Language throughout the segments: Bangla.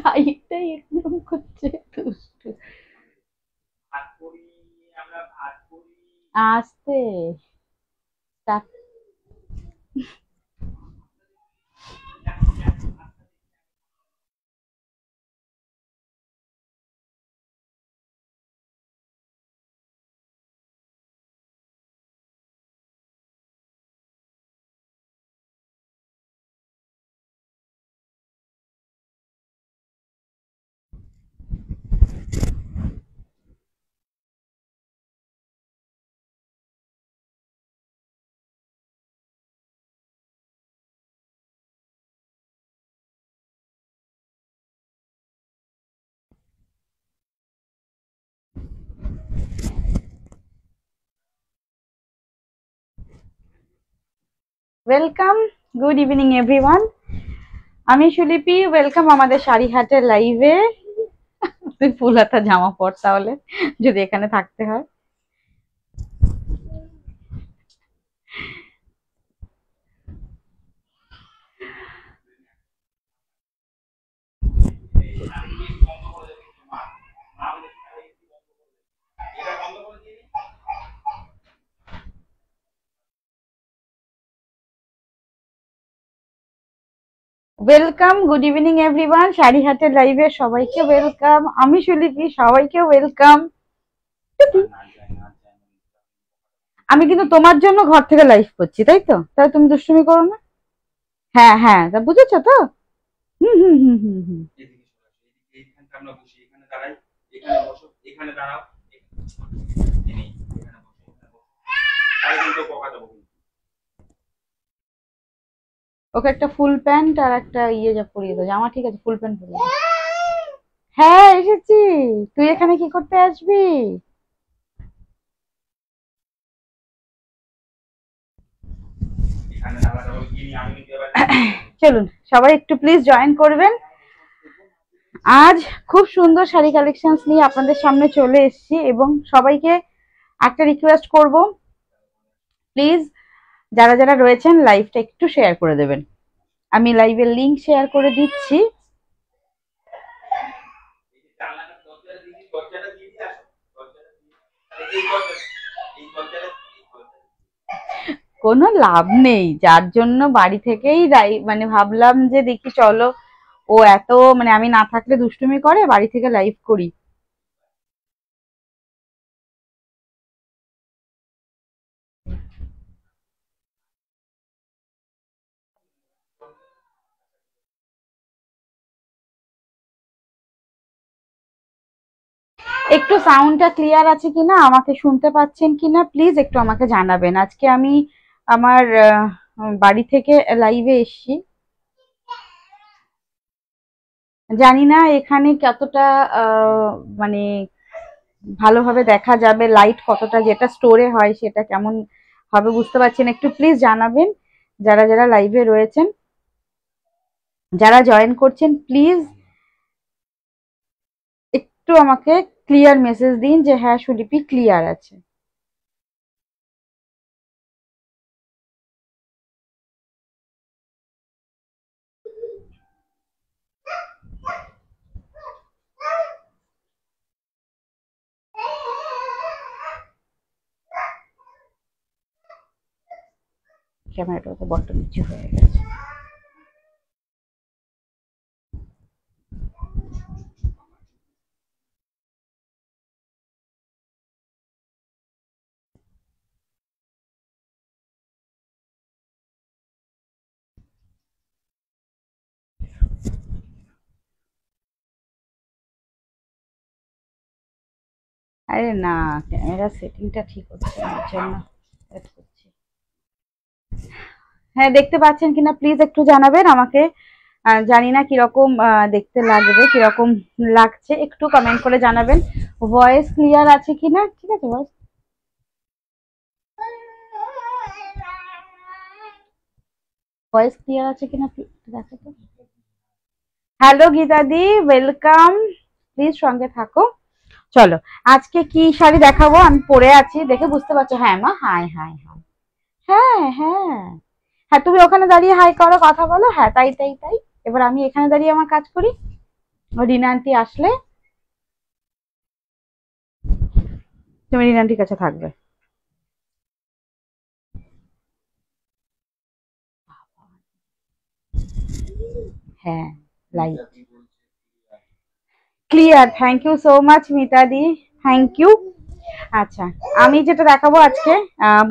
লাইটটাই একদম করছে দুষ্টু। আস্তে start। Welcome, good evening everyone. আমি সুলিপি, ওয়েলকাম আমাদের শাড়িহাটের লাইভে। তুই ফুল হাতা জামা পর তাহলে, যদি এখানে থাকতে হয়। ওয়েলকাম, গুড ইভিনিং এভরিওয়ান, শাড়িহাটের লাইভে সবাইকে ওয়েলকাম। আমি সুলিপি, সবাইকে ওয়েলকাম। আমি কিন্তু তোমার জন্য ঘর থেকে লাইভ করছি, তাই তো? তাহলে তুমি দুষ্টুমি করো না। হ্যাঁ হ্যাঁ, তা বুঝেছো তো? হুম হুম হুম হুম হুম। ওকে একটা ফুল প্যান্ট আর একটা ইয়ে যা পরিয়ে দাও, জামা। ঠিক আছে, ফুল প্যান্ট পরিয়ে দাও। হ্যাঁ, এসেছি। তুই এখানে কি করতে আসবি? চলুন সবাই একটু প্লিজ জয়েন করবেন। আজ খুব সুন্দর শাড়ি কালেকশনস নিয়ে আপনাদের সামনে চলে এসেছি, এবং সবাইকে একটা রিকোয়েস্ট করব, প্লিজ যারা যারা রয়েছেন লাইভটা একটু শেয়ার করে দেবেন। আমি লাইভের লিংক শেয়ার করে দিচ্ছি। কোনো লাভ নেই, যার জন্য বাড়ি থেকেই মানে ভাবলাম যে দেখি চলো, ও এত মানে আমি না থাকলে দুষ্টুমি করে, বাড়ি থেকে লাইভ করি। একটু সাউন্ডটা ক্লিয়ার আছে কিনা, আমাকে শুনতে পাচ্ছেন কিনা, প্লিজ একটু আমাকে জানাবেন। আজকে আমি আমার বাড়ি থেকে লাইভে এসেছি। জানি না এখানে কতটা মানে ভালোভাবে দেখা যাবে, লাইট কতটা যেটা স্টোরে হয় সেটা কেমন হবে বুঝতে পারছেন। একটু প্লিজ জানাবেন যারা যারা লাইভে রয়েছেন, যারা জয়েন করছেন, প্লিজ একটু আমাকে ক্লিয়ার মেসেজ দিন যে হ্যাঁ সুলিপি ক্লিয়ার আছে। ক্যামেরাটা তো বড্ড নিচু হয়ে গেছে। আরে না, ক্যামেরা সেটিংটা ঠিক হচ্ছে না, এর জন্য ওয়েট করছি। হ্যাঁ, দেখতে পাচ্ছেন কিনা প্লিজ একটু জানাবেন আমাকে। জানি না কিরকম দেখতে লাগবে, কিরকম লাগছে, একটু কমেন্ট করে জানাবেন। ভয়েস ক্লিয়ার আছে কিনা? ঠিক আছে, ভয়েস ভয়েস ক্লিয়ার আছে কিনা দেখো তো। হ্যালো গীতাদি, ওয়েলকাম, প্লিজ সঙ্গে থাকো। চলো, আজকে কি শাড়ি দেখাবো আমি পরে আছি দেখে বুঝতে পারছো। হ্যাঁ মা, হাই হাই হাই। হ্যাঁ হ্যাঁ হ্যাঁ, তুমি ওখানে দাঁড়িয়ে হাই করো, কথা বলো। হ্যাঁ, তাই তাই তাই। এবার আমি এখানে দাঁড়িয়ে আমার কাজ করি। রিনা আন্টি আসলে তুমি রিনা আন্টির কাছে থাকবে। হ্যাঁ, light clear. Thank you so much মিতাদি, থ্যাংক ইউ। আচ্ছা, আমি যেটা দেখাবো আজকে,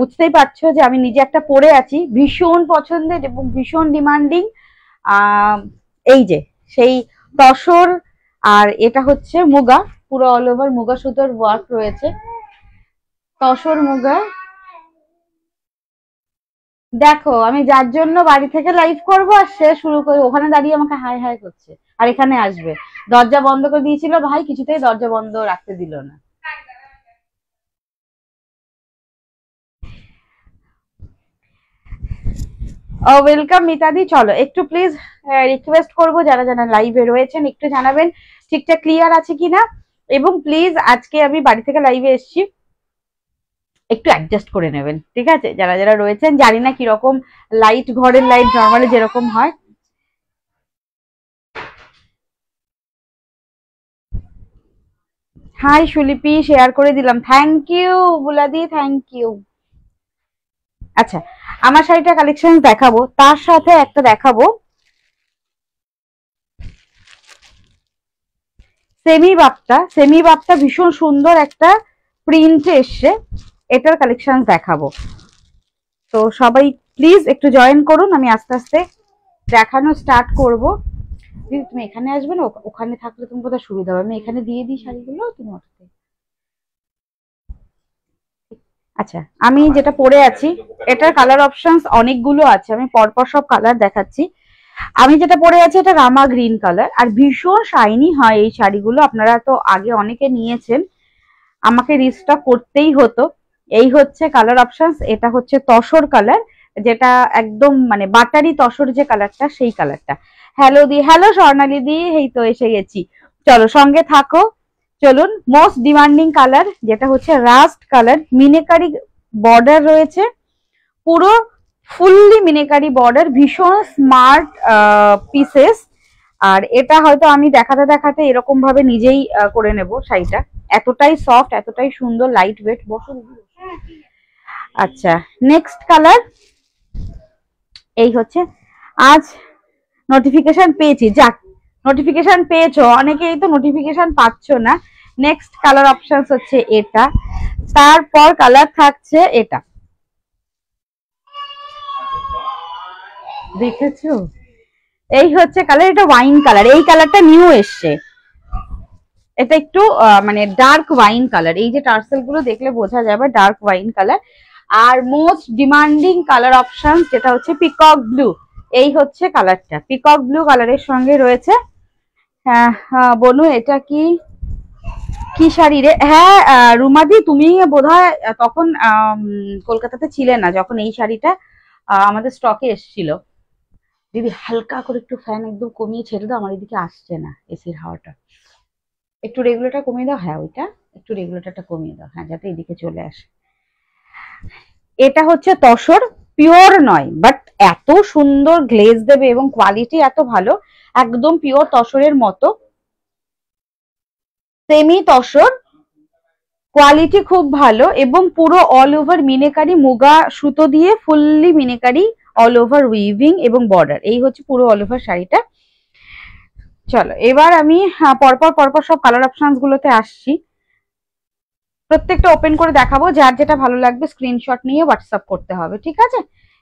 বুঝতেই পারছো যে আমি নিজে একটা পরে আছি, ভীষণ পছন্দের এবং ভীষণ ডিমান্ডিং। এই যে সেই তসর, আর এটা হচ্ছে মুগা, পুরো অল ওভার মুগা সুতোর ওয়ার্ক রয়েছে, তসর মুগা। দেখো আমি যার জন্য বাড়ি থেকে লাইভ করবো আর সে শুরু করে ওখানে দাঁড়িয়ে আমাকে হাই হাই করছে, আর এখানে আসবে। দরজা বন্ধ করে দিয়েছিল ভাই, কিছুতেই দরজা বন্ধ রাখতে দিল না। ওয়েলকাম মিতাদি। চলো একটু প্লিজ রিকোয়েস্ট করবো যারা যারা লাইভে রয়েছেন একটু জানাবেন ঠিকঠাক ক্লিয়ার আছে কিনা, এবং প্লিজ আজকে আমি বাড়ি থেকে লাইভে এসেছি, একটু অ্যাডজাস্ট করে নেবেন, ঠিক আছে? যারা যারা রয়েছেন, জানি না কিরকম লাইট, ঘরের লাইট নর্মালি যেরকম হয়। হাই সুলিপি, শেয়ার করে দিলাম, থ্যাংক ইউ বুলাদি, থ্যাংক ইউ। আচ্ছা, আমার শাড়িটা কালেকশন দেখাবো, তার সাথে একটা দেখাবো সেমি বাপ্তা। সেমি বাপ্তা ভীষণ সুন্দর একটা প্রিন্ট এসছে, এটার কালেকশন দেখাবো। তো সবাই প্লিজ একটু জয়েন করুন, আমি আস্তে আস্তে দেখানো স্টার্ট করব। দিদি তুমি এখানে আসবে না, ওখানে থাকলে তুমি বোধহয় সুবিধা হবে, আমি এখানে দিয়ে দিই শাড়িগুলো, তুমি ওটাতে। আচ্ছা, আমি যেটা পরে আছি এটার কালার অপশনস অনেকগুলো আছে, আমি পরপর সব কালার দেখাচ্ছি। আমি যেটা পরে আছি এটা রামা গ্রিন কালার, আর ভীষণ শাইনি হয় এই শাড়িগুলো, আপনারা তো আগে অনেকে নিয়েছেন, আমাকে রিস্টক করতেই হতো। এই হচ্ছে কালার অপশনস, এটা হচ্ছে তসর কালার, যেটা একদম মানে বাটারি তসর যে কালারটা, সেই কালারটা। হ্যালো দি, হ্যালো স্বর্ণালী দি, এই তো এসে গেছি, চলো সঙ্গে থাকো। চলুন, মোস্ট ডিমান্ডিং কালার যেটা হচ্ছে রাস্ট কালার, মিনেকারি বর্ডার রয়েছে, পুরো ফুললি মিনেকারি বর্ডার, ভীষণ স্মার্ট পিসেস। আর এটা হয়তো আমি দেখাতে দেখাতে এরকম ভাবে নিজেই করে নেব শাড়িটা, এতটাই সফট, এতটাই সুন্দর, লাইট ওয়েট। বসো। আচ্ছা, নেক্সট কালার, এই হচ্ছে, আজ নোটিফিকেশন পেয়েছি, যাক নোটিফিকেশন পেয়েছো, অনেকেই তো নোটিফিকেশন পাচ্ছ না। নেক্সট কালার অপশন হচ্ছে এটা, তারপর কালার থাকছে এটা, দেখেছো? এই হচ্ছে কালার, এটা ওয়াইন কালার, এই কালারটা নিউ এসছে, এটা একটু মানে ডার্ক ওয়াইন কালার, এই যে টার্সেল গুলো দেখলে বোঝা যাবে ডার্ক ওয়াইন কালার। আর মোস্ট ডিমান্ডিং কালার অপশন যেটা হচ্ছে পিকক ব্লু, এই হচ্ছে কালারটা, পিকক ব্লু কালারের সঙ্গে রয়েছে। হ্যাঁ বনু, এটা কি কি শাড়ি রে? হ্যাঁ রুমাদি, তুমি বোধহয় তখন কলকাতাতে ছিলে না যখন এই শাড়িটা আমাদের স্টকে এসেছিল। দিদি হালকা করে একটু ফ্যান একদম কমিয়ে ছেড়ে দাও, আমার এদিকে আসছে না এসির হাওয়াটা, একটু রেগুলেটর কমিয়ে দাও। হ্যাঁ ওইটা একটু রেগুলেটরটা কমিয়ে দাও, হ্যাঁ, যাতে এদিকে চলে আসে। এটা হচ্ছে তসর, পিওর নয় বাট এত সুন্দর গ্লেজ দেবে এবং কোয়ালিটি এত ভালো, একদম পিওর তসরের মতো, সেমি তসর, কোয়ালিটি খুব ভালো, এবং পুরো অল ওভার মিনেকারি মুগা সুতো দিয়ে fully meenakari all over weaving এবং বর্ডার, এই হচ্ছে পুরো অল ওভার শাড়িটা। চলো এবার আমি পরপর পরপর সব কালার অপশনস গুলোতে আসছি, প্রত্যেকটা ওপেন করে দেখাবো, যার যেটা ভালো লাগবে স্ক্রিনশট নিয়ে হোয়াটসঅ্যাপ করতে হবে, ঠিক আছে?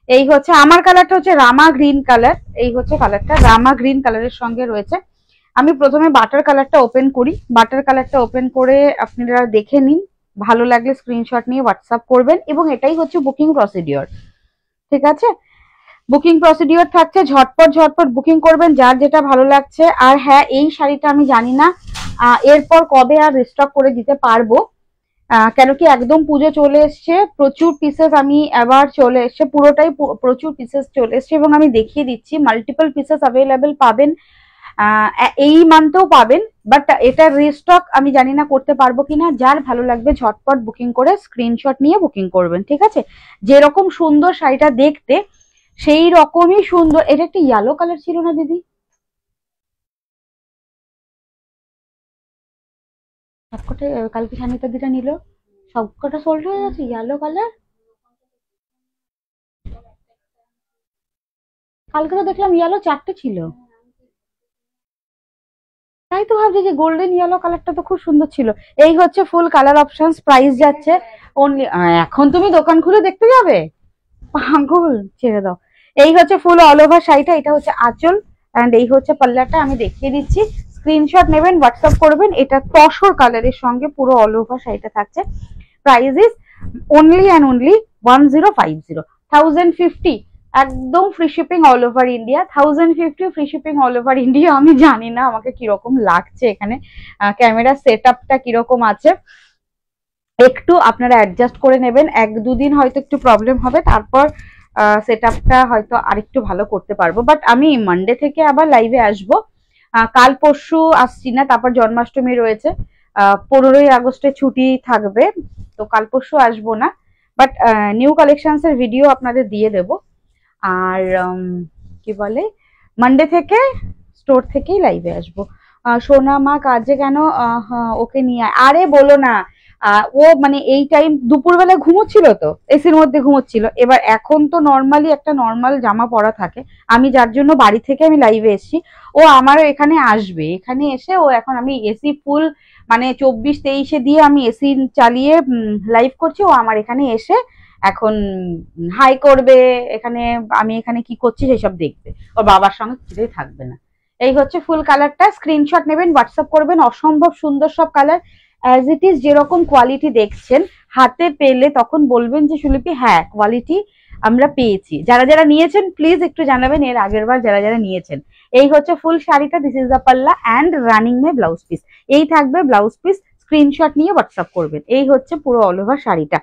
এই হচ্ছে আমার কালারটা, হচ্ছে রামা গ্রিন কালার, এই হচ্ছে কালারটা রামা গ্রিন কালারের সঙ্গে রয়েছে। আমি প্রথমে বাটার কালারটা ওপেন করি, বাটার কালারটা ওপেন করে আপনারা দেখে নিন, ভালো লাগলে স্ক্রিনশট নিয়ে হোয়াটসঅ্যাপ করবেন, এবং এটাই হচ্ছে বুকিং প্রসিডিওর, ঠিক আছে? বুকিং প্রসিডিওর থাকছে, ঝটপট ঝটপট বুকিং করবেন যার যেটা ভালো লাগছে। আর হ্যাঁ, এই শাড়িটা আমি জানি না এরপর কবে আর রিস্টক করে দিতে পারবো, কেন কি একদম পুজো চলে এসছে, প্রচুর পিসেস আমি আবার চলে এসছে, পুরোটাই প্রচুর পিসেস চলে এসছে, এবং আমি দেখিয়ে দিচ্ছি মাল্টিপল পিসেস অ্যাভেলেবেল পাবেন, এই মান্থেও পাবেন, বাট এটা রিস্টক আমি জানি না করতে পারবো কিনা। যার ভালো লাগবে ঝটপট বুকিং করে স্ক্রিনশট নিয়ে বুকিং করবেন, ঠিক আছে? যেরকম সুন্দর শাড়িটা দেখতে সেই রকমই সুন্দর। এটা একটা ইয়েলো কালার ছিল না দিদি? সবকটা কালকে সানিতা দিটা নিল, সবকটা সোল্ড হয়ে গেছে। ইয়েলো কালার কালকে তো দেখলাম ইয়েলো 4টে ছিল। তাই তো ভাবছি যে গোল্ডেন ইয়েলো কালারটা তো খুব সুন্দর ছিল। এই হচ্ছে ফুল কালার অপশনস, প্রাইস যাচ্ছে অনলি। এখন তুমি দোকান খুলে দেখতে যাবে? পাগল, ছেড়ে দাও। এই হচ্ছে ফুল অল ওভার শাড়িটা, এটা হচ্ছে আঁচল এন্ড এই হচ্ছে পাল্লাটা। আমি দেখিয়ে দিচ্ছি, স্ক্রিনশট নেবেন, হোয়াটসঅ্যাপ করবেন। এটা তসর কালারের সঙ্গে পুরো অল ওভার শাড়িটা থাকছে। Price is only and only 1050, 1050, একদম free shipping all over India. 1050 free shipping all over India. আমি জানি না আমাকে কিরকম লাগছে এখানে, ক্যামেরা সেট আপটা কিরকম আছে, একটু আপনারা অ্যাডজাস্ট করে নেবেন। 1-2 দিন হয়তো একটু প্রবলেম হবে, তারপর সেট আপটা হয়তো আরেকটু ভালো করতে পারবো। বাট আমি মানডে থেকে আবার লাইভে আসবো। কাল পরশু আসছি না, তারপর জন্মাষ্টমী রয়েছে, 15ই আগস্টে ছুটি থাকবে, তো কাল পরশু আসবো না। বাট নিউ কালেকশনস এর ভিডিও আপনাদের দিয়ে দেব। আর কি বলে, মানডে থেকে স্টোর থেকেই লাইভে আসবো। সোনা মা কাজে কেন, ওকে নিয়ে আরে বলো না। ও মানে এই টাইম দুপুরবেলা ঘুমোচ্ছিল, তো এসির মধ্যে ঘুমোচ্ছিল। এবার এখন তো নর্মালি একটা নর্মাল জামা পরা থাকে, আমি যার জন্য বাড়ি থেকে আমি লাইভে এসেছি। ও আমার এখানে আসবে, এখানে এসে ও এখন আমি এসি ফুল মানে 24-23-এ দিয়ে আমি এসি চালিয়ে লাইভ করছি। ও আমার এখানে এসে এখন হাই করবে, এখানে আমি এখানে কি করছি সেসব দেখবে, ওর বাবার সঙ্গে কিছুতেই থাকবে না। এই হচ্ছে ফুল কালারটা, স্ক্রিনশট নেবেন, হোয়াটসঅ্যাপ করবেন। অসম্ভব সুন্দর সব কালার, অ্যাজ ইট ইজ যেরকম কোয়ালিটি দেখছেন হাতে পেলে তখন বলবেন যে সুলিপি হ্যাঁ কোয়ালিটি আমরা পেয়েছি। যারা যারা নিয়েছেন প্লিজ একটু জানাবেন এর আগের বার যারা যারা নিয়েছেন। এই হচ্ছে ফুল শাড়িটা, দিস ইজ দ্য পাল্লা and running May blouse piece. এই থাকবে ব্লাউজ পিস, স্ক্রিনশট নিয়ে হোয়াটসঅ্যাপ করবেন। এই হচ্ছে পুরো অল ওভার শাড়িটা,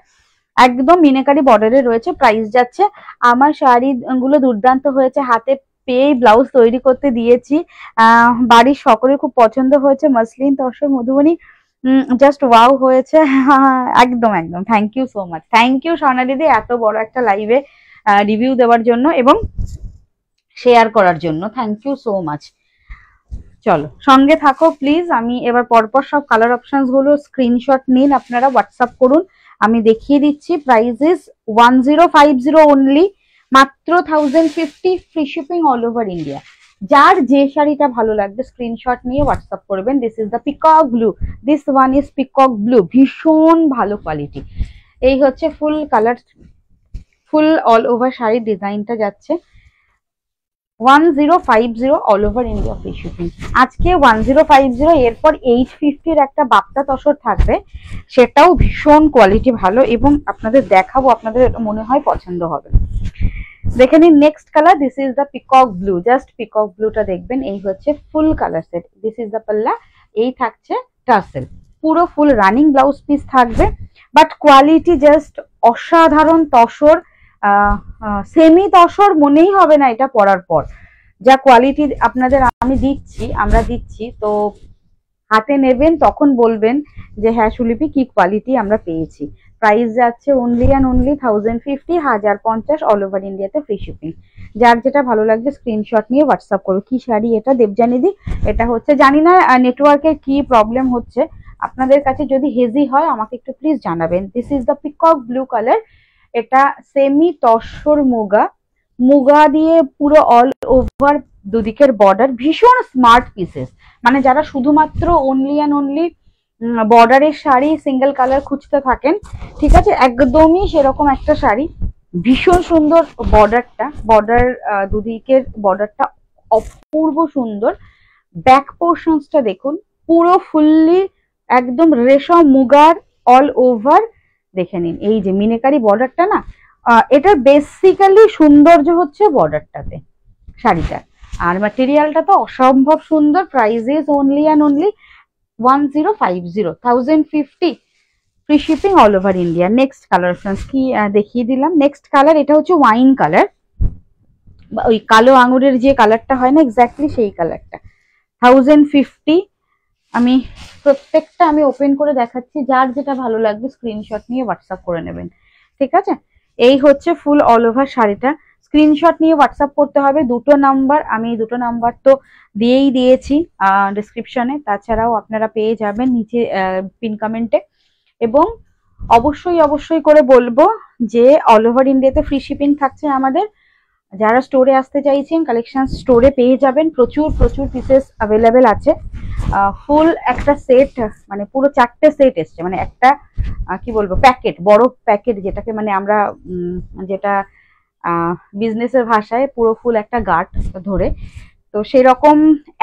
একদম মিনাকারি বর্ডারে রয়েছে। প্রাইস যাচ্ছে, আমার শাড়ি গুলো দুর্দান্ত হয়েছে, হাতে পেয়ে ব্লাউজ তৈরি করতে দিয়েছি, বাড়ির সকলের খুব পছন্দ হয়েছে। Muslin tussar Madhubani just wow হয়েছে। একদম একদম, thank you so much, thank you Swarna দিদি এত বড় একটা লাইভে রিভিউ দেওয়ার জন্য এবং শেয়ার করার জন্য, থ্যাংক ইউ সো মাচ। চলো সঙ্গে থাকো প্লিজ। আমি এবার পরপর সব কালার অপশনস গুলো স্ক্রিনশট নিন, আপনারা হোয়াটসঅ্যাপ করুন, আমি দেখিয়ে দিচ্ছি। প্রাইস ইজ 1050 অনলি, মাত্র 1050, free shipping all over India. যার যে শাড়িটা ভালো লাগবে স্ক্রিনশট নিয়ে হোয়াটসঅ্যাপ করবেন। This is the peacock blue, this one is peacock blue, ভীষণ ভালো কোয়ালিটি। এই হচ্ছে ফুল কালার, ফুল অল ওভার শাড়ির ডিজাইনটা যাচ্ছে 1050 all over India free shipping. আজকে 1050, এরপর 850-র একটা বাপ্তা তসর থাকবে, সেটাও ভীষণ কোয়ালিটি ভালো এবং আপনাদের দেখাবো, আপনাদের মনে হয় পছন্দ হবে। দেখে নিন next colour, this is the peacock blue, just peacock ব্লুটা দেখবেন। এই হচ্ছে full colour set, this is the পাল্লা, এই থাকছে টার্সেল, পুরো ফুল রানিং ব্লাউজ পিস থাকবে। বাট কোয়ালিটি জাস্ট অসাধারণ তসর, সেমি তসর মনেই হবে না এটা পরার পর। যা কোয়ালিটি আপনাদের আমি দিচ্ছি, আমরা দিচ্ছি, তো হাতে নেবেন তখন বলবেন যে হ্যাঁ সুলিপি কি কোয়ালিটি আমরা পেয়েছি। প্রাইস যাচ্ছে only and only 1050, 1050 all over ইন্ডিয়াতে ফ্রি শিপিং। যার যেটা ভালো লাগবে স্ক্রিনশট নিয়ে হোয়াটসঅ্যাপ করো। কি শাড়ি এটা দেবজানিদি? এটা হচ্ছে জানি না নেটওয়ার্কের কি প্রবলেম হচ্ছে, আপনাদের কাছে যদি হেজি হয় আমাকে একটু প্লিজ জানাবেন। This is the peacock blue colour, এটা সেমি তসর মুগা, মুগা দিয়ে পুরো অল ওভার দুদিকের বর্ডার, ভীষণ স্মার্ট পিসেস। মানে যারা শুধুমাত্র অনলি অ্যান্ড অনলি বর্ডারের শাড়ি সিঙ্গেল কালার খুঁজতে থাকেন, ঠিক আছে, একদমই সেরকম একটা শাড়ি। ভীষণ সুন্দর বর্ডারটা, বর্ডার দুদিকের বর্ডারটা অপূর্ব সুন্দর। ব্যাক পোর্শনসটা দেখুন, পুরো ফুললি একদম রেশম মুগার অল ওভার। দেখে নিন এই যে মিনাকারি বর্ডারটা না, এটার বেসিক্যালি সৌন্দর্য হচ্ছে বর্ডারটাতে শাড়িটা, আর ম্যাটেরিয়ালটা তো অসম্ভব সুন্দর। Price is only and only 1050, 1050 free shipping all over India. Next colour options কি দেখিয়ে দিলাম। নেক্সট কালার, এটা হচ্ছে ওয়াইন কালার, ওই কালো আঙুরের যে কালারটা হয় না এক্স্যাক্টলি সেই কালারটা। 1050, আমি প্রত্যেকটা আমি ওপেন করে দেখাচ্ছি, যার যেটা ভালো লাগবে স্ক্রিনশট নিয়ে হোয়াটসঅ্যাপ করে নেবেন, ঠিক আছে। এই হচ্ছে ফুল অল ওভার শাড়িটা, স্ক্রিনশট নিয়ে হোয়াটসঅ্যাপ করতে হবে। দুটো নাম্বার, আমি দুটো নাম্বার তো দিয়েই দিয়েছি ডিসক্রিপশনে, তাছাড়াও আপনারা পেয়ে যাবেন নিচে পিন কমেন্টে। এবং অবশ্যই অবশ্যই করে বলবো যে অল ওভার ইন্ডিয়াতে ফ্রি শিপিং থাকছে আমাদের। যারা স্টোরে আসতে চাইছেন কালেকশন স্টোরে পেয়ে যাবেন, প্রচুর প্রচুর পিসেস অ্যাভেলেবেল আছে। ফুল একটা সেট, মানে পুরো 4টে সেট এসছে, মানে একটা কি বলবো প্যাকেট, বড় প্যাকেট যেটাকে মানে আমরা যেটা বিজনেসের ভাষায় পুরো ফুল একটা গার্ড ধরে, তো সেরকম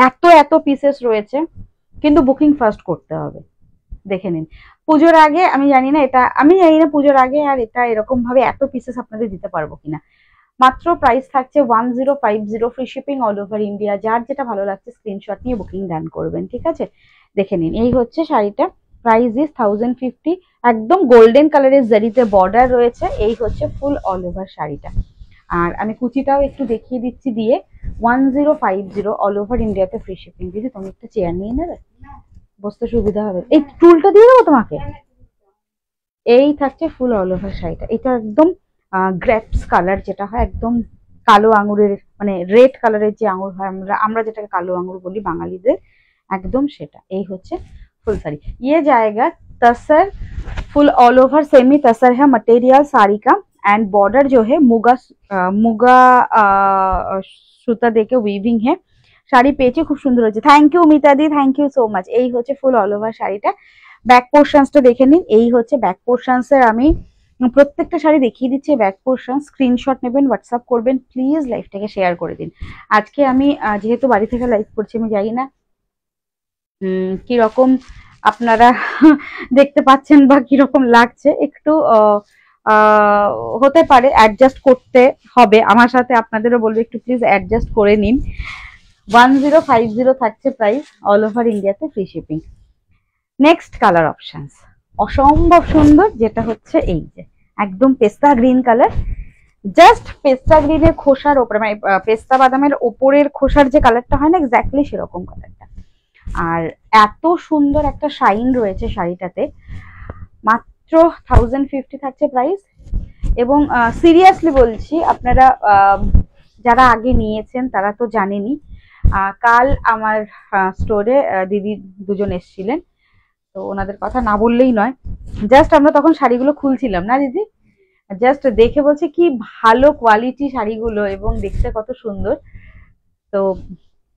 এত এত পিসেস রয়েছে, কিন্তু বুকিং ফার্স্ট করতে হবে। দেখে নিন পুজোর আগে, আমি জানি না পুজোর আগে আর এটা এরকম ভাবে এত পিসেস আপনাদের দিতে পারবো কিনা। মাত্র প্রাইস থাকছে 1050, free shipping all over India. যার যেটা ভালো লাগছে স্ক্রিনশট নিয়ে বুকিং ডান করবেন, ঠিক আছে। দেখে নিন, এই হচ্ছে শাড়িটা, প্রাইস ইজ 1050, একদম গোল্ডেন কালারের জারিতে বর্ডার রয়েছে। এই হচ্ছে ফুল অল ওভার শাড়িটা। আর আমি কুচিটাও একটু দেখিয়ে দিচ্ছি দিয়ে, 1050 অল ওভার ইন্ডিয়াতে ফ্রি শিপিং। দিদি তুমি একটা চেয়ার নিয়ে নেবে, বসতে সুবিধা হবে। এই টুলটা দিয়ে দেবো তোমাকে। এই থাকছে ফুল অল ওভার শাড়িটা, এটা একদম গ্রেপস কালার যেটা হয়, একদম কালো আঙুরের মানে রেড কালারের যে আঙুর হয়, আমরা যেটাকে কালো আঙুর বলি বাঙালিদের, একদম সেটা। এই হচ্ছে फुल साड़ी, ये जाएगा तसर, फुल ऑल ओवर सेमी तसर है मटेरियल साड़ी का। एंड बॉर्डर जो है मुगा सूता देके वीविंग है। শাড়ি পেয়েছি, খুব সুন্দর হয়েছে। থ্যাংক ইউ মিতা দি, থ্যাংক ইউ সো মাচ। এই হচ্ছে ফুল অল ওভার শাড়িটা। ব্যাক পোর্শনসটা দেখে নিন, এই হচ্ছে ব্যাক পোর্শনসের, আমি প্রত্যেকটা শাড়ি দেখিয়ে দিচ্ছি। ব্যাক পোর্শন স্ক্রিনশট নেবেন, হোয়াটসঅ্যাপ করবেন, প্লিজ লাইভটাকে শেয়ার করে দিন। আজকে আমি যেহেতু বাড়ি থেকে লাইভ করছি, আমি জানি না কিরকম আপনারা দেখতে পাচ্ছেন বা কিরকম লাগছে, একটু হতে পারে অ্যাডজাস্ট করতে হবে আমার সাথে, আপনাদেরও বলবো একটু প্লিজ অ্যাডজাস্ট করে নিন। 1050 থাকছে প্রাইস, অল ওভার ইন্ডিয়াতে free shipping. Next colour options অসম্ভব সুন্দর, যেটা হচ্ছে এই যে একদম পেস্তা গ্রিন কালার, জাস্ট পেস্তা গ্রিনের খোসার ওপরে, মানে পেস্তা বাদামের ওপরের খোসার যে কালারটা হয় না, এক্স্যাক্টলি সেরকম কালারটা। আর এত সুন্দর একটা শাইন রয়েছে শাড়িটাতে। মাত্র 1050 থাকছে প্রাইস। এবং সিরিয়াসলি বলছি, আপনারা যারা আগে নিয়েছেন তারা তো জানেনই। কাল আমার স্টোরে দিদি দুজন এসেছিলেন, তো ওনাদের কথা না বললেই নয়। জাস্ট আমরা তখন শাড়িগুলো খুলছিলাম না দিদি, জাস্ট দেখে বলছে কি ভালো কোয়ালিটি শাড়িগুলো এবং দেখতে কত সুন্দর। তো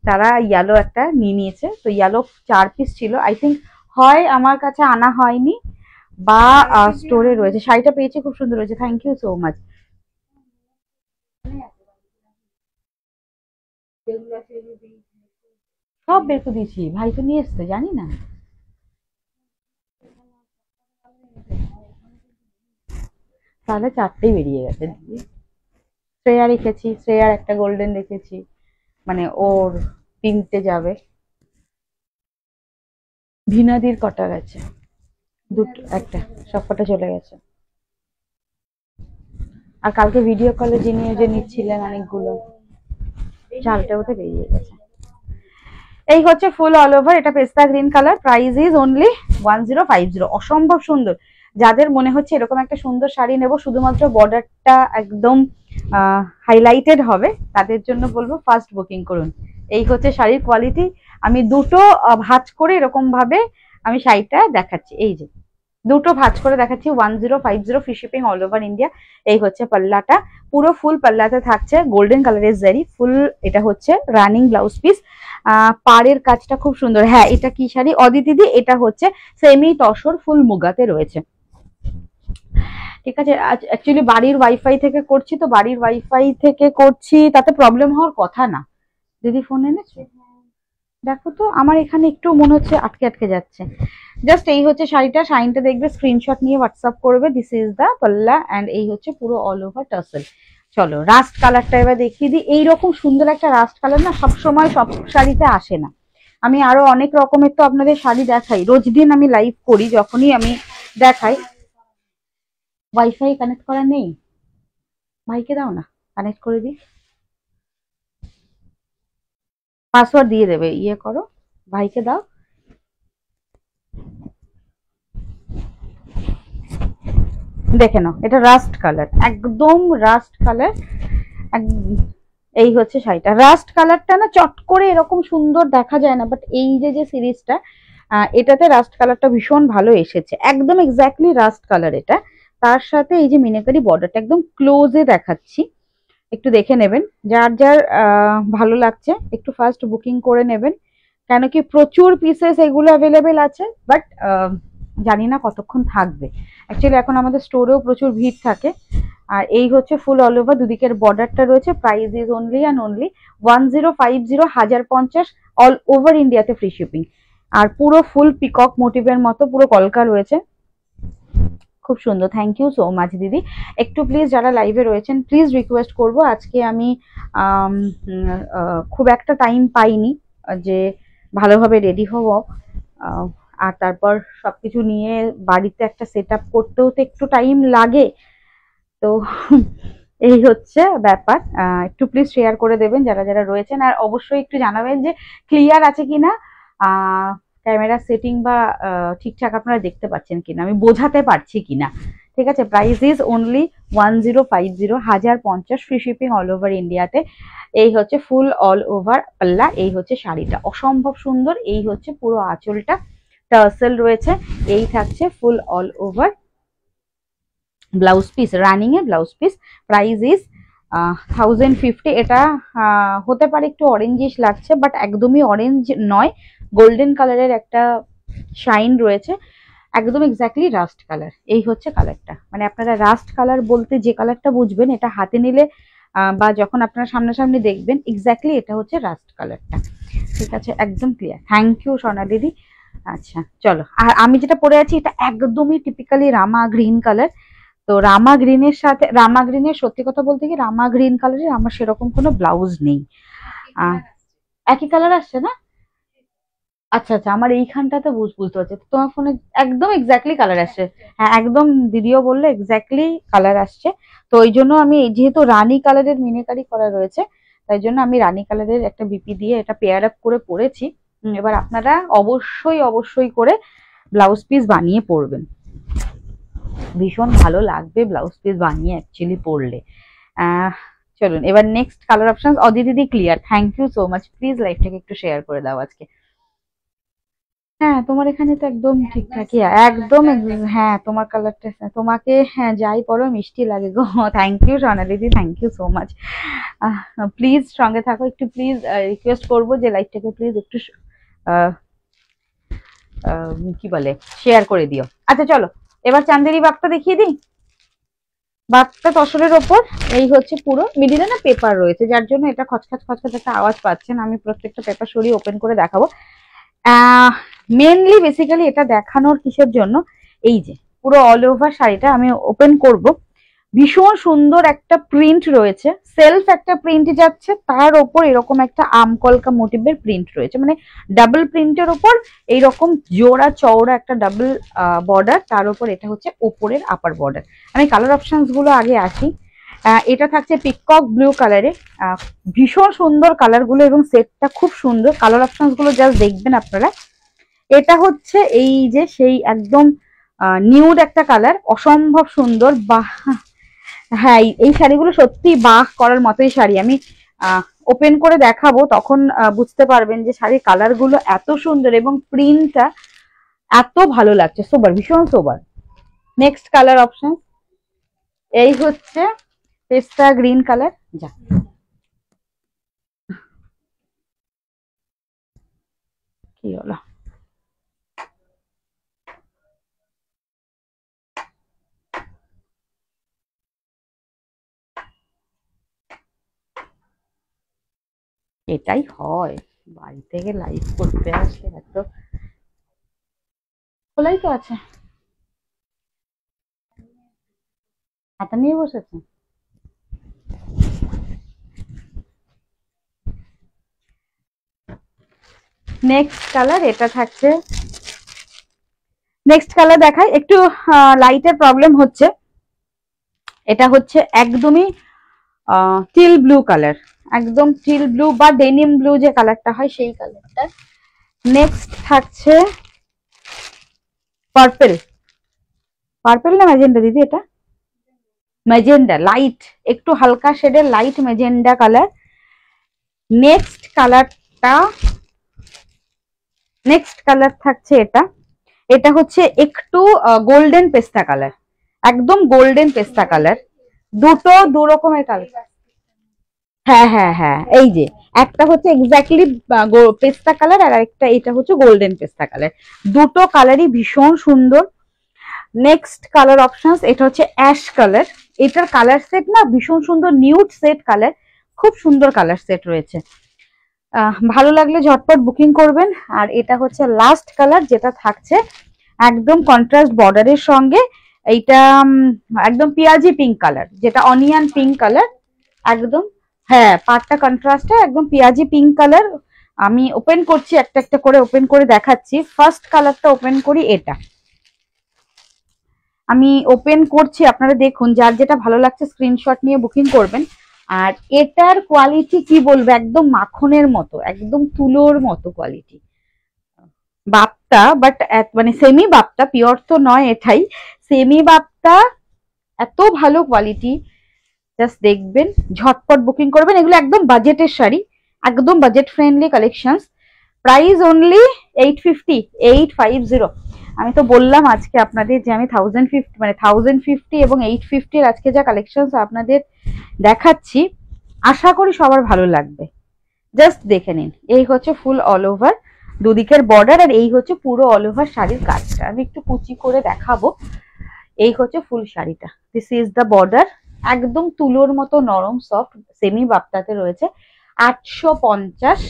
তারা ইয়েলো একটা নিয়ে নিয়েছে, তো ইয়েলো 4 পিস ছিল আই থিঙ্ক, হয় আমার কাছে আনা হয়নি বা স্টোরে রয়েছে। শাড়িটা পেয়েছি, খুব সুন্দর হয়েছে, থ্যাংক ইউ সো মাচ। সব বের করে দিয়েছি, ভাই তো নিয়ে এসছে, জানি না। তাহলে 4টেই বেরিয়ে গেছে দিদি। শ্রেয়া রেখেছি, শ্রেয়ার একটা গোল্ডেন রেখেছি, মানে ওর 3টে যাবে। ভিনাদির কটা গেছে, দুটো, একটা, সব কটা চলে গেছে। আর কালকে ভিডিও কলে যিনি যে নিচ্ছিলেন অনেকগুলো, 4টে ওতে বেরিয়ে গেছে। এই হচ্ছে ফুল অল ওভার, এটা পেস্তা green colour, price is only 1050। অসম্ভব সুন্দর। যাদের মনে হচ্ছে এরকম একটা সুন্দর শাড়ি নেব, শুধুমাত্র বর্ডারটা একদম হাইলাইটেড হবে, তাদের জন্য বলবো ফার্স্ট বুকিং করুন। এই হচ্ছে শাড়ির কোয়ালিটি। আমি দুটো ভাঁজ করে এরকম ভাবে আমি শাড়িটা দেখাচ্ছি, এই যে দুটো ভাঁজ করে দেখাচ্ছি। 1050 free shipping all over India. এই হচ্ছে পাল্লাটা, পুরো ফুল পাল্লাতে থাকছে গোল্ডেন কালারের জারি ফুল। এটা হচ্ছে রানিং ব্লাউজ পিস। পাড়ের কাজটা খুব সুন্দর। হ্যাঁ, এটা কি শাড়ি অদিতিদি? এটা হচ্ছে সেমি তসর ফুল মুগাতে রয়েছে, ঠিক আছে। অ্যাকচুয়ালি বাড়ির ওয়াইফাই থেকে করছি, তো বাড়ির ওয়াইফাই থেকে করছি, তাতে প্রবলেম হওয়ার কথা না। দিদি ফোন এনেছো? দেখো তো, আমার এখানে একটু মনে হচ্ছে আটকে আটকে যাচ্ছে। জাস্ট এই হচ্ছে শাড়িটা, শাইনটা দেখবে, স্ক্রিনশট নিয়ে হোয়াটসঅ্যাপ করবে। দিস ইজ দা পাল্লা এন্ড এই হচ্ছে পুরো অল ওভার টাসেল। চলো রাস্ট কালারটা এবার দেখিয়ে দিই। এইরকম সুন্দর একটা রাস্ট কালার না সবসময় সব শাড়িতে আসে না। আমি আরো অনেক রকমের তো আপনাদের শাড়ি দেখাই, রোজ দিন আমি লাইভ করি, যখনই আমি দেখাই। ওয়াইফাই কানেক্ট করা নেই, ভাইকে দাও না, কানেক্ট করে দিই। পাসওয়ার্ড দিয়ে দেবে, ইয়ে করো, ভাইকে দাও। দেখে নাও, এটা রাস্ট কালার, একদম রাস্ট কালার। এই হচ্ছে শাড়িটা। রাস্ট কালারটা না চট করে এরকম সুন্দর দেখা যায় না, বাট এই যে সিরিজটা এটাতে রাস্ট কালারটা ভীষণ ভালো এসেছে, একদম এক্স্যাক্টলি রাস্ট কালার এটা। তার সাথে এই যে মিনাকারি বর্ডারটা একদম ক্লোজে দেখাচ্ছি, একটু দেখে নেবেন। যার যার ভালো লাগছে একটু ফার্স্ট বুকিং করে নেবেন, কেন কি প্রচুর পিসেস এগুলো অ্যাভেলেবেল আছে, বাট জানি না কতক্ষণ থাকবে। অ্যাকচুয়ালি এখন আমাদের স্টোরেও প্রচুর ভিড় থাকে। আর এই হচ্ছে ফুল অল ওভার, দুদিকের বর্ডারটা রয়েছে। Price is only and only 1050, 1050 all over ইন্ডিয়াতে ফ্রি শিপিং। আর পুরো ফুল পিকক মোটিভের মতো পুরো কলকা রয়েছে, খুব সুন্দর। থ্যাংক ইউ সো মাচ দিদি। একটু প্লিজ যারা লাইভে রয়েছেন প্লিজ রিকোয়েস্ট করব, আজকে আমি খুব একটা টাইম পাইনি যে ভালোভাবে রেডি হব, আর তারপর সবকিছু নিয়ে বাড়িতে একটা সেট আপ করতেও তো একটু টাইম লাগে। তো এই হচ্ছে ব্যাপার। একটু প্লিজ শেয়ার করে দেবেন যারা যারা রয়েছেন, আর অবশ্যই একটু জানাবেন যে ক্লিয়ার আছে কিনা, ক্যামেরা সেটিং বা ঠিকঠাক আপনারা দেখতে পাচ্ছেন কিনা, আমি বোঝাতে পারছি কিনা। ঠিক আছে, price is only 1050, 1050 free shipping all over ইন্ডিয়াতে। এই হচ্ছে ফুল অল ওভার পাল্লা, এই হচ্ছে শাড়িটা অসম্ভব সুন্দর। এই হচ্ছে পুরো আঁচলটা টার্সেল রয়েছে, এই থাকছে ফুল all over blouse piece, running A blouse piece. Price is 1050। এটা হতে পারে একটু অরেঞ্জিশ লাগছে, বাট একদমই অরেঞ্জ নয়, গোল্ডেন কালারের একটা শাইন রয়েছে, একদম এক্স্যাক্টলি রাস্ট কালার। এই হচ্ছে কালারটা, মানে আপনারা রাস্ট কালার বলতে যে কালারটা বুঝবেন, এটা হাতে নিলে বা যখন আপনারা সামনাসামনি দেখবেন এক্স্যাক্টলি এটা হচ্ছে রাস্ট কালারটা। ঠিক আছে, একদম ক্লিয়ার। থ্যাংক ইউ সোনা দিদি। আচ্ছা চলো, আর আমি যেটা পরে আছি এটা একদমই টিপিক্যালি রামা গ্রিন কালার। তো রামা গ্রিনের সাথে, রামা গ্রিনের সত্যি কথা বলতে কি রামা গ্রিন কালারের আমার সেরকম কোনো ব্লাউজ নেই। একই কালার আসছে না? আচ্ছা আচ্ছা, আমার এইখানটাতে বুঝতে পারছি, তোমার ফোনে একদম এক্স্যাক্টলি কালার আসছে। হ্যাঁ একদম, দিদিও বললো এক্স্যাক্টলি কালার আসছে। তো ওই জন্য আমি, যেহেতু রানী কালারের মিনাকারি করা রয়েছে, তাই জন্য আমি রানী কালারের একটা বিপি দিয়ে এটা পেয়ার আপ করে পরেছি। এবার আপনারা অবশ্যই অবশ্যই করে ব্লাউজ পিস বানিয়ে পরবেন, ভীষণ ভালো লাগবে ব্লাউজ পিস বানিয়ে অ্যাকচুয়ালি পরলে। চলুন এবার next colour option. Aditi clear, thank you so much. Please লাইভটাকে একটু শেয়ার করে দাও আজকে। হ্যাঁ তোমার এখানে তো একদম ঠিকঠাকই, একদম হ্যাঁ তোমার কালারটা, তোমাকে হ্যাঁ যাই পরো মিষ্টি লাগে গো। থ্যাংক ইউ সোনা দিদি, thank you so much. Please সঙ্গে থাকো, একটু প্লিজ রিকোয়েস্ট করবো যে লাইভটাকে প্লিজ একটু কি বলে শেয়ার করে দিও। আচ্ছা চলো এবার চান্দেরি বাগটা দেখিয়ে দিই। বাগটা তসরের ওপর, এই হচ্ছে পুরো মিডিলে না পেপার রয়েছে, যার জন্য এটা খচখচ খচখচ একটা আওয়াজ পাচ্ছেন। আমি প্রত্যেকটা পেপার সরিয়ে ওপেন করে দেখাবো। মেনলি বেসিক্যালি এটা দেখানোর কিসের জন্য, এই যে পুরো অল ওভার শাড়িটা আমি ওপেন করব, ভীষণ সুন্দর একটা প্রিন্ট রয়েছে, সেলফ একটা প্রিন্ট যাচ্ছে, তার ওপর এরকম একটা আমকলকা মোটিভের প্রিন্ট রয়েছে, মানে ডাবল প্রিন্টের ওপর এইরকম জোড়া চওড়া একটা ডাবল বর্ডার, তার উপর এটা হচ্ছে ওপরের আপার বর্ডার। আমি কালার অপশনস গুলো আগে আসি। এটা থাকছে পিকক ব্লু কালারে, ভীষণ সুন্দর কালার গুলো এবং সেটটা খুব সুন্দর। কালার অপশনস গুলো জাস্ট দেখবেন আপনারা। এটা হচ্ছে এই যে সেই একদম নিউড একটা কালার, অসম্ভব সুন্দর। বাহ, হ্যাঁ এই শাড়িগুলো সত্যি বাহ করার মতোই শাড়ি। আমি ওপেন করে দেখাবো, তখন বুঝতে পারবেন যে শাড়ির কালার গুলো এত সুন্দর এবং প্রিন্টটা এত ভালো লাগছে, সোবার, ভীষণ সোবার। নেক্সট কালার অপশন এই হচ্ছে পেস্তা গ্রিন কালার। যা কি হলো, এটাই হয় বাড়ি থেকে লাইভ করতে আসলে, এত খোলাই তো আছে, হাতা নিয়ে বসেছে। নেক্সট কালার এটা থাকছে, নেক্সট কালার দেখাই, একটু লাইটের প্রবলেম হচ্ছে। এটা হচ্ছে একদমই টিল ব্লু কালার, একদম টিল ব্লু বা ডেনিম ব্লু যে কালারটা হয় সেই কালারটা। নেক্সট থাকছে পার্পেল, পার্পেল না ম্যাজেন্টা দিদি এটা? মেজেন্ডা লাইট, একটু হালকা শেডের light magenta colour. Next colour থাকছে এটা, এটা হচ্ছে একটু গোল্ডেন পেস্তা কালার, একদম গোল্ডেন পেস্তা কালার। দুটো দু রকমের কালার। হ্যাঁ হ্যাঁ হ্যাঁ, এই যে একটা হচ্ছে এক্স্যাক্টলি পেস্তা কালার আর একটা এটা হচ্ছে গোল্ডেন পেস্তা কালার। দুটো কালারই ভীষণ সুন্দর। নেক্সট কালার অপশনস, এটা হচ্ছে অ্যাশ কালার। এটার কালার সেট না ভীষণ সুন্দর, নিউড সেট কালার, খুব সুন্দর কালার সেট রয়েছে। ভালো লাগলে ঝটপট বুকিং করবেন। আর এটা হচ্ছে লাস্ট কালার যেটা থাকছে একদম কন্ট্রাস্ট বর্ডারের সঙ্গে, এইটা একদম পেঁয়াজি পিঙ্ক কালার, যেটা অনিয়ন পিঙ্ক কালার একদম। হ্যাঁ, পাটটা কন্ট্রাস্টে একদম পেঁয়াজি পিঙ্ক কালার। আমি ওপেন করছি, একটা একটা করে ওপেন করে দেখাচ্ছি। ফার্স্ট কালারটা ওপেন করি, এটা আমি ওপেন করছি, আপনারা দেখুন, যার যেটা ভালো লাগছে স্ক্রিনশট নিয়ে বুকিং করবেন। আর এটার কোয়ালিটি কি বলবো, একদম মাখনের মতো, একদম তুলোর মতো কোয়ালিটি। বাপ্তা, বাট মানে সেমি বাপ্তা, পিওর তো নয় এটাই, সেমি বাপ্তা, এত ভালো কোয়ালিটি। জাস্ট দেখবেন, ঝটপট বুকিং করবেন। এগুলো একদম বাজেটের শাড়ি, একদম budget friendly collections. Price only 850। আমি তো বললাম আজকে আপনাদের যে আমি 1050 মানে 1050 এবং 850 আজকে যা কালেকশন আপনাদের দেখাচ্ছি, আশা করি সবার ভালো লাগবে। জাস্ট দেখে নিন, এই হচ্ছে ফুল অল ওভার দুদিকের বর্ডার, আর এই হচ্ছে পুরো অল ওভার শাড়ির কাজটা। আমি একটু কুচি করে দেখাবো। এই হচ্ছে ফুল শাড়িটা, দিস ইজ দ্য বর্ডার, একদম তুলোর মতো নরম সফট, সেমি বাপ্তাতে রয়েছে। 850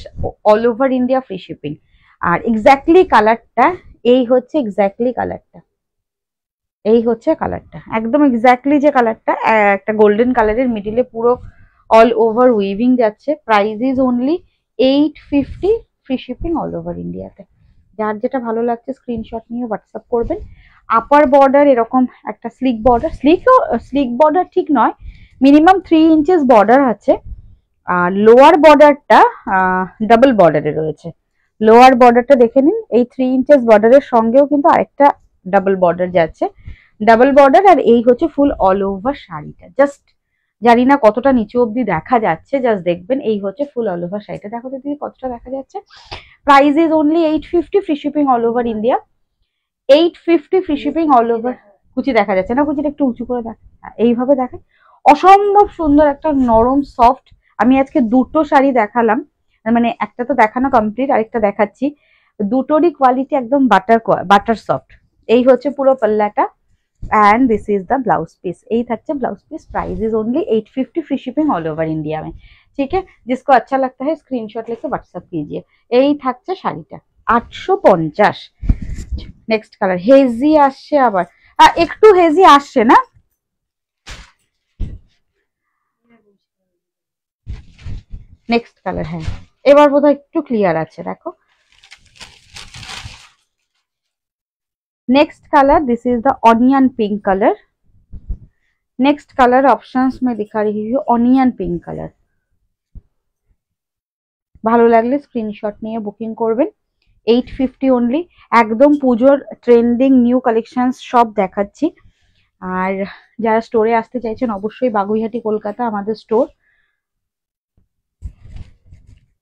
all over India free shipping. আর এক্স্যাক্টলি কালারটা এই হচ্ছে, এক্স্যাক্টলি কালারটা এই হচ্ছে কালারটা, একদম এক্স্যাক্টলি যে কালারটা, একটা গোল্ডেন কালারের মিডিলে পুরো অল ওভার উইভিং যাচ্ছে। Price is only 850, free shipping all over ইন্ডিয়াতে। যার যেটা ভালো লাগছে স্ক্রিনশট নিয়ে হোয়াটসঅ্যাপ করবেন। আপার বর্ডার এরকম একটা স্লিক বর্ডার, স্লিক বর্ডার ঠিক নয়, মিনিমাম 3 ইঞ্চেস বর্ডার আছে। আর লোয়ার বর্ডারটা ডাবল বর্ডারে রয়েছে। লোয়ার বর্ডারটা দেখে নিন, এই 3 ইঞ্চেস বর্ডারের সঙ্গেও কিন্তু আরেকটা ডাবল বর্ডার যাচ্ছে, ডাবল বর্ডার। আর এই হচ্ছে ফুল অল ওভার শাড়িটা, জাস্ট জানি না কতটা নিচে অব্দি দেখা যাচ্ছে, জাস্ট দেখবেন। এই হচ্ছে ফুল অল ওভার শাড়িটা, দেখো দিদি কতটা দেখা যাচ্ছে। Price is only 850, free shipping all over India. 850 free shipping all over. কুচি দেখা যাচ্ছে না? কুচিটা একটু উঁচু করে দেখা, এইভাবে দেখে। অসম্ভব সুন্দর একটা নরম সফট। আমি আজকে দুটো শাড়ি দেখালাম, মানে একটা তো দেখানো কমপ্লিট, আরেকটা দেখাচ্ছি। দুটোরই কোয়ালিটি একদম বাটার সফট। এই হচ্ছে পুরো পাল্লাটা, and this is the blouse piece. यही থাকছে blouse piece. Price is only 850, free shipping all over India में। ठीक है, जिसको अच्छा लगता है स्क्रीनशॉट लेके व्हाट्सएप कीजिए। यही থাকছে শাড়িটা 850। নেক্সট কালার হেজি আসছে, আবার একটু হেজি আসছে না? নেক্সট কালার, হ্যাঁ এবার বোধহয় একটু ক্লিয়ার আছে, দেখো। Next colour, this is the onion pink colour. Next colour options में दिखा रही हूँ ऑनियन पिंक कलर। ভালো লাগলে স্ক্রিনশট নিয়ে বুকিং করবেন। 850 অনলি, একদম পুজোর ট্রেন্ডিং নিউ কালেকশনস সব দেখাচ্ছি। আর যারা স্টোরে আসতে চাইছেন অবশ্যই বাগুইহাটি কলকাতা আমাদের স্টোর।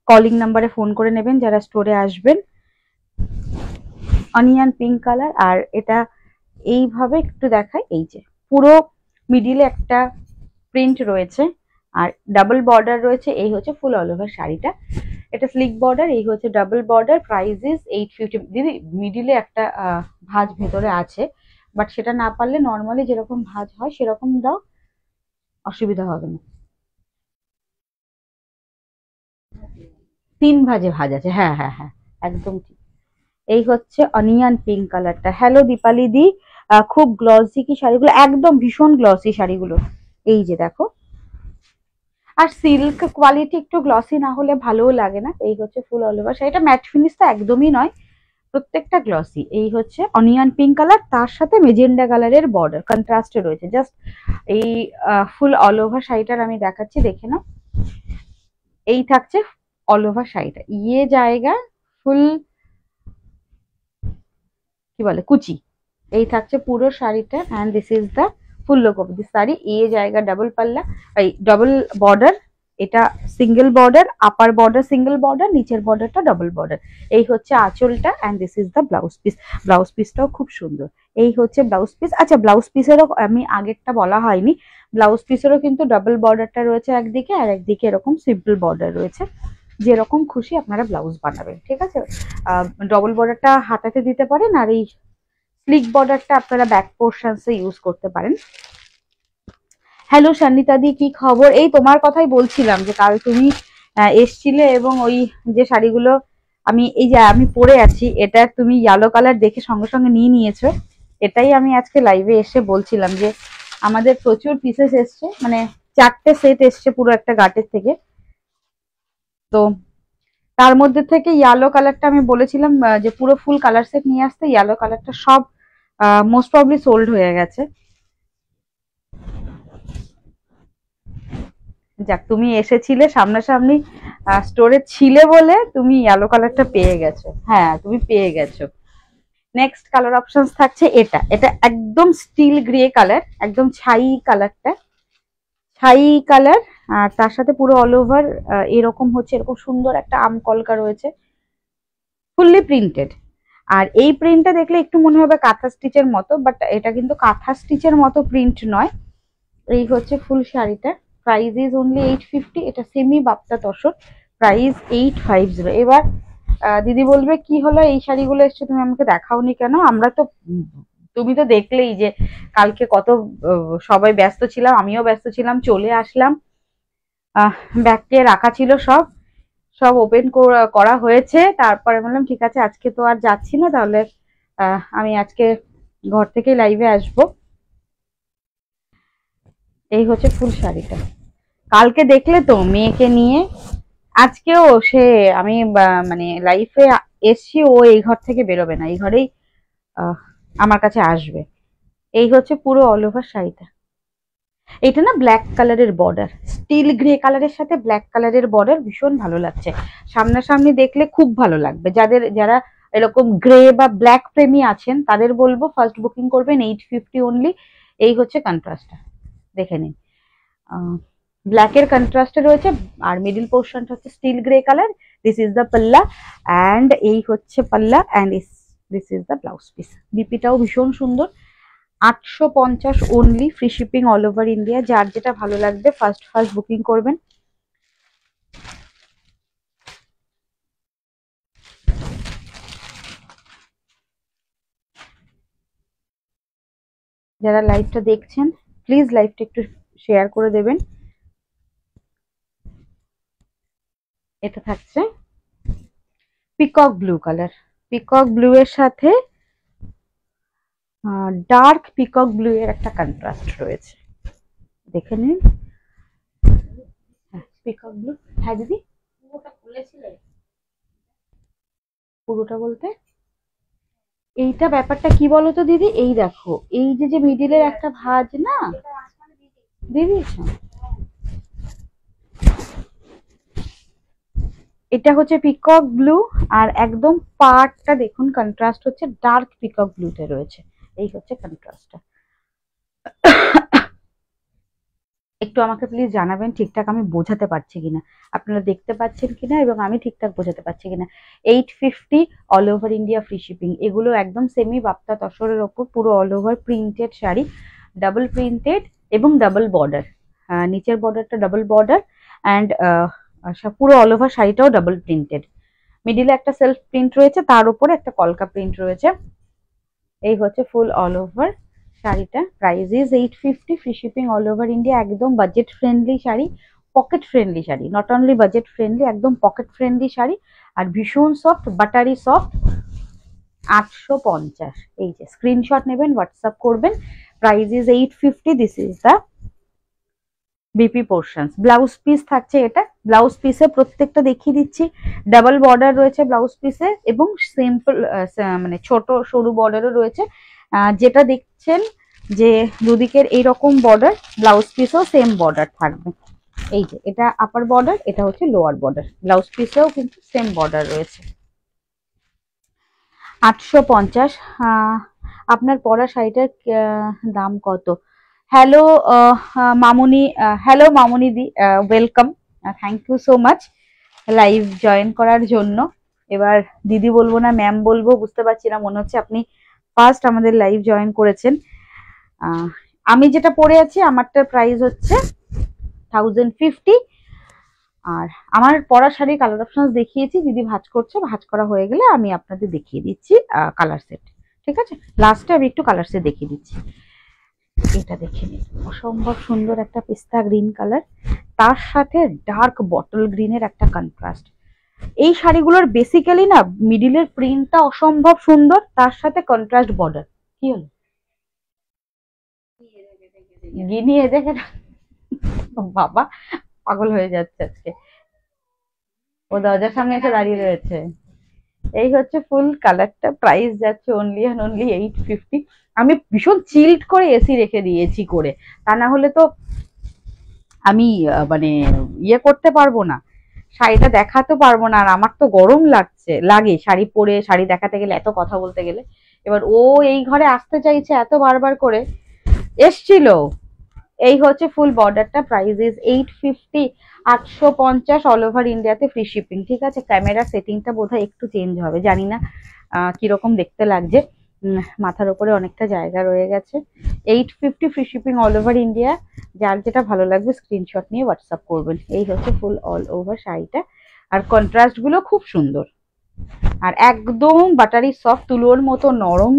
কলিং নাম্বারে ফোন করে নেবেন যারা স্টোরে আসবেন। অনিয়ন পিঙ্ক কালার, আর এটা এইভাবে একটু দেখায়, এই যে পুরো মিডিলে একটা প্রিন্ট রয়েছে আর ডাবল বর্ডার রয়েছে। এই হচ্ছে ফুল অল ওভার শাড়িটা, এটা স্লিক বর্ডার, এই হচ্ছে ডাবল বর্ডার। Price is 850। দিদি মিডিলে একটা ভাঁজ ভেতরে আছে, বাট সেটা না পারলে নর্মালি যেরকম ভাঁজ হয় সেরকম দাও, অসুবিধা হবে না। 3 ভাঁজে ভাঁজ আছে, হ্যাঁ হ্যাঁ হ্যাঁ একদম ঠিক। এই হচ্ছে অনিয়ন পিঙ্ক কালারটা। হ্যালো দীপালি দি, খুব গ্লসি কি শাড়িগুলো, একদম ভীষণ গ্লসি শাড়িগুলো। এই যে দেখো, আর সিল্ক কোয়ালিটি একটু গ্লসি না হলে ভালোও লাগে না। এই হচ্ছে ফুল অল ওভার শাড়িটা, ম্যাট ফিনিশ তো একদমই নয়, প্রত্যেকটা গ্লসি। এই হচ্ছে অনিয়ন পিঙ্ক কালার, তার সাথে মেজেন্ডা কালারের বর্ডার কন্ট্রাস্টে রয়েছে। জাস্ট এই ফুল অল ওভার শাড়িটার আমি দেখাচ্ছি, দেখে নাও। এই থাকছে অল ওভার শাড়িটা, ইয়ে জায়গা ফুল কি বলে কুচি। এই থাকছে পুরো শাড়িটা, and this is the full look of the sari. এই জায়গা ডাবল পাল্লা, এই ডাবল বর্ডার, এটা single border, upper border single border, নিচের বর্ডারটা ডাবল বর্ডার। এই হচ্ছে আঁচলটা and this is the blouse piece. Blouse পিসটাও খুব সুন্দর। এই হচ্ছে ব্লাউজ পিস। আচ্ছা, ব্লাউজ পিসেরও আমি আগেরটা বলা হয়নি, ব্লাউজ পিসেরও কিন্তু ডাবল বর্ডারটা রয়েছে একদিকে, আর একদিকে এরকম সিম্পল বর্ডার রয়েছে। যেরকম খুশি আপনারা ব্লাউজ বানাবেন, ঠিক আছে। ডবল বর্ডারটা হাতাতে দিতে পারেন, আর এই স্লিক বর্ডারটা আপনারা ব্যাক পোর্শনসে ইউজ করতে পারেন। হ্যালো সন্নিতা দি, কি খবর? এই তোমার কথাই বলছিলাম যে কাল তুমি এসছিলে এবং ওই যে শাড়িগুলো এই যে আমি পরে আছি, এটা তুমি ইয়েলো কালার দেখে সঙ্গে সঙ্গে নিয়ে নিয়েছো। এটাই আমি আজকে লাইভে এসে বলছিলাম যে আমাদের প্রচুর পিসেস এসছে, মানে 4টে সেট এসছে পুরো একটা গাটের থেকে। তো তার মধ্যে থেকে ইয়েলো কালারটা আমি বলেছিলাম যে পুরো ফুল কালার সেট নিয়ে আসতে, ইয়েলো কালারটা সব মোস্ট প্রবলি সোল্ড হয়ে গেছে। যাক, তুমি এসেছিলে সামনাসামনি, স্টোরে ছিলে বলে তুমি ইয়েলো কালারটা পেয়ে গেছো। হ্যাঁ, তুমি পেয়ে গেছো। নেক্সট কালার অপশনস থাকছে এটা। এটা একদম স্টিল গ্রে কালার, একদম ছাই কালারটা, ছাই কালার। আর তার সাথে পুরো অল ওভার এরকম হচ্ছে, এরকম সুন্দর একটা আম কলকা রয়েছে, ফুললি প্রিন্টেড। আর এই প্রিন্টটা দেখলে একটু মনে হবে কাঁথা স্টিচের মতো, বাট এটা কিন্তু কাঁথা স্টিচের মতো প্রিন্ট নয়। এই হচ্ছে ফুল শাড়িটা। Price is only 850। এটা সেমি বাপ্তা তসর, প্রাইস 850। এবার দিদি বলবে কি হলো, এই শাড়িগুলো এসছে তুমি আমাকে দেখাওনি কেন? তুমি তো দেখলেই যে কালকে কত সবাই ব্যস্ত ছিলাম, আমিও ব্যস্ত ছিলাম, চলে আসলাম। ব্যাগকে রাখা ছিল, সব সব ওপেন করা হয়েছে। তারপরে বললাম ঠিক আছে, আজকে তো আর যাচ্ছি না, তাহলে আমি আজকে ঘর থেকে লাইভে আসবো। এই হচ্ছে ফুল শাড়িটা। কালকে দেখলে তো মেয়েকে নিয়ে, আজকেও সে আমি মানে লাইফে এসছি, ও এই ঘর থেকে বেরোবে না, এই ঘরেই আমার কাছে আসবে। এই হচ্ছে পুরো অল ওভার শাড়িটা। এটা না ব্ল্যাক কালারের বর্ডার, স্টিল গ্রে কালারের সাথে ব্ল্যাক কালারের বর্ডার, ভীষণ ভালো লাগছে। সামনাসামনি দেখলে খুব ভালো লাগবে। যারা এরকম গ্রে বা ব্ল্যাক প্রেমী আছেন তাদের বলবো ফার্স্ট বুকিং করবেন, 850 অনলি। এই হচ্ছে কন্ট্রাস্টটা, দেখে নিন। ব্ল্যাকের কন্ট্রাস্টে রয়েছে, আর মিডিল পোর্শনটা হচ্ছে steel grey colour. This is the পাল্লা, অ্যান্ড এই হচ্ছে পাল্লা, and this is the blouse piece. বিপিটাও ভীষণ সুন্দর। 850 only, free shipping all over India. যার যেটা ভালো লাগবে ফার্স্ট বুকিং করবেন। যারা লাইভটা দেখছেন প্লিজ লাইভটা একটু শেয়ার করে দেবেন। এটা থাকছে peacock blue colour, peacock blue এর সাথে ডার্ক পিকক ব্লু এর একটা কন্ট্রাস্ট রয়েছে, দেখে নিন। Peacock blue. হ্যাঁ দিদি, পুরোটা বলতে এইটা ব্যাপারটা কি বলতো দিদি, এই দেখো এই যে মিডিলের একটা ভাঁজ না দিদি, এটা হচ্ছে পিকক ব্লু, আর একদম পার্টটা দেখুন কন্ট্রাস্ট হচ্ছে ডার্ক পিকক ব্লুতে রয়েছে। এই হচ্ছে কন্ট্রাস্টটা। একটু আমাকে প্লিজ জানাবেন ঠিকঠাক আমি বোঝাতে পারছি কিনা, আপনারা দেখতে পাচ্ছেন কিনা এবং আমি ঠিকঠাক বোঝাতে পারছি কিনা। 850 all over India free shipping. এগুলো একদম সেমি বাপ্তা তসরের ওপর পুরো all over printed sari, double printed এবং ডাবল বর্ডার। নিচের বর্ডারটা ডাবল বর্ডার, অ্যান্ড পুরো অল ওভার শাড়িটাও ডাবল প্রিন্টেড। মিডিলে একটা সেলফ প্রিন্ট রয়েছে, তার উপরে একটা কলকা প্রিন্ট রয়েছে। এই হচ্ছে ফুল অল ওভার শাড়িটা। Price is 850, free shipping all over India. একদম budget friendly sari, pocket friendly sari, not only budget friendly, একদম পকেট ফ্রেন্ডলি শাড়ি, আর ভীষণ সফট, বাটারি সফট। 850। এই যে স্ক্রিনশট নেবেন, হোয়াটসঅ্যাপ করবেন। Price is 850। This is the BP portions. Blouse piece থাকছে এটা। ব্লাউজ পিসে প্রত্যেকটা দেখিয়ে দিচ্ছি, ডাবল বর্ডার রয়েছে ব্লাউজ পিসে, এবং সিম্পল মানে ছোট সরু বর্ডারও রয়েছে। যেটা দেখছেন যে দুদিকের এইরকম বর্ডার, ব্লাউজ পিসেও সেম বর্ডার থাকবে। এই যে এটা আপার বর্ডার, এটা হচ্ছে লোয়ার বর্ডার, ব্লাউজ পিসেও কিন্তু সেম বর্ডার রয়েছে। 850। আপনার পরা শাড়িটার দাম কত? Hello Mamuni, hello Mamuni di, welcome, thank you so much live join করার জন্য। এবার দিদি বলবো না ম্যাম বলবো বুঝতে পারছি না, মনে হচ্ছে আপনি ফার্স্ট আমাদের লাইভ জয়েন করেছেন। আমি যেটা পরে আছি আমারটার প্রাইস হচ্ছে 1050। আর আমার পরা শাড়ির কালার অপশনস দেখিয়েছি, দিদি ভাঁজ করছে, ভাঁজ করা হয়ে গেলে আমি আপনাদের দেখিয়ে দিচ্ছি কালার সেট। ঠিক আছে, লাস্টে আমি একটু কালার সেট দেখিয়ে দিচ্ছি। এটা দেখে নিন, অসম্ভব সুন্দর একটা পিস্তা গ্রিন কালার, তার সাথে ডার্ক বটল গ্রিনের একটা কন্ট্রাস্ট। এই শাড়িগুলোর বেসিক্যালি না মিডিলের প্রিন্টটা অসম্ভব সুন্দর, তার সাথে কন্ট্রাস্ট বর্ডার। কি হলো গিনিয়ে দেখে বাবা পাগল হয়ে যাচ্ছে আজকে, ও দরজার সামনে এসে দাঁড়িয়ে রয়েছে। এই হচ্ছে ফুল কালারটা, প্রাইস যাচ্ছে অনলি অ্যান্ড অনলি 850। আমি ভীষণ চিল্ড করে এসি রেখে দিয়েছি করে, তা না হলে তো আমি মানে ইয়ে করতে পারবো না, শাড়িটা দেখাতে পারবো না। আর আমার তো গরম লাগে শাড়ি পরে, শাড়ি দেখাতে গেলে, এত কথা বলতে গেলে। এবার ও এই ঘরে আসতে চাইছে এত বারবার করে, এসছিল। এই হচ্ছে ফুল বর্ডারটা, প্রাইস ইজ 850, 850 অল ওভার ইন্ডিয়াতে ফ্রি শিপিং। ঠিক আছে, ক্যামেরা সেটিংটা বোধহয় একটু চেঞ্জ হবে, জানি না কিরকম দেখতে লাগছে, মাথার উপরে অনেকটা জায়গা রয়ে গেছে। 850 free shipping all over India. যার যেটা ভালো লাগবে স্ক্রিনশট নিয়ে হোয়াটসঅ্যাপ করবেন। এই হচ্ছে ফুল অল ওভার শাড়িটা, আর কন্ট্রাস্ট গুলো খুব সুন্দর, আর একদম বাটারি সফট, তুলোর মতো নরম।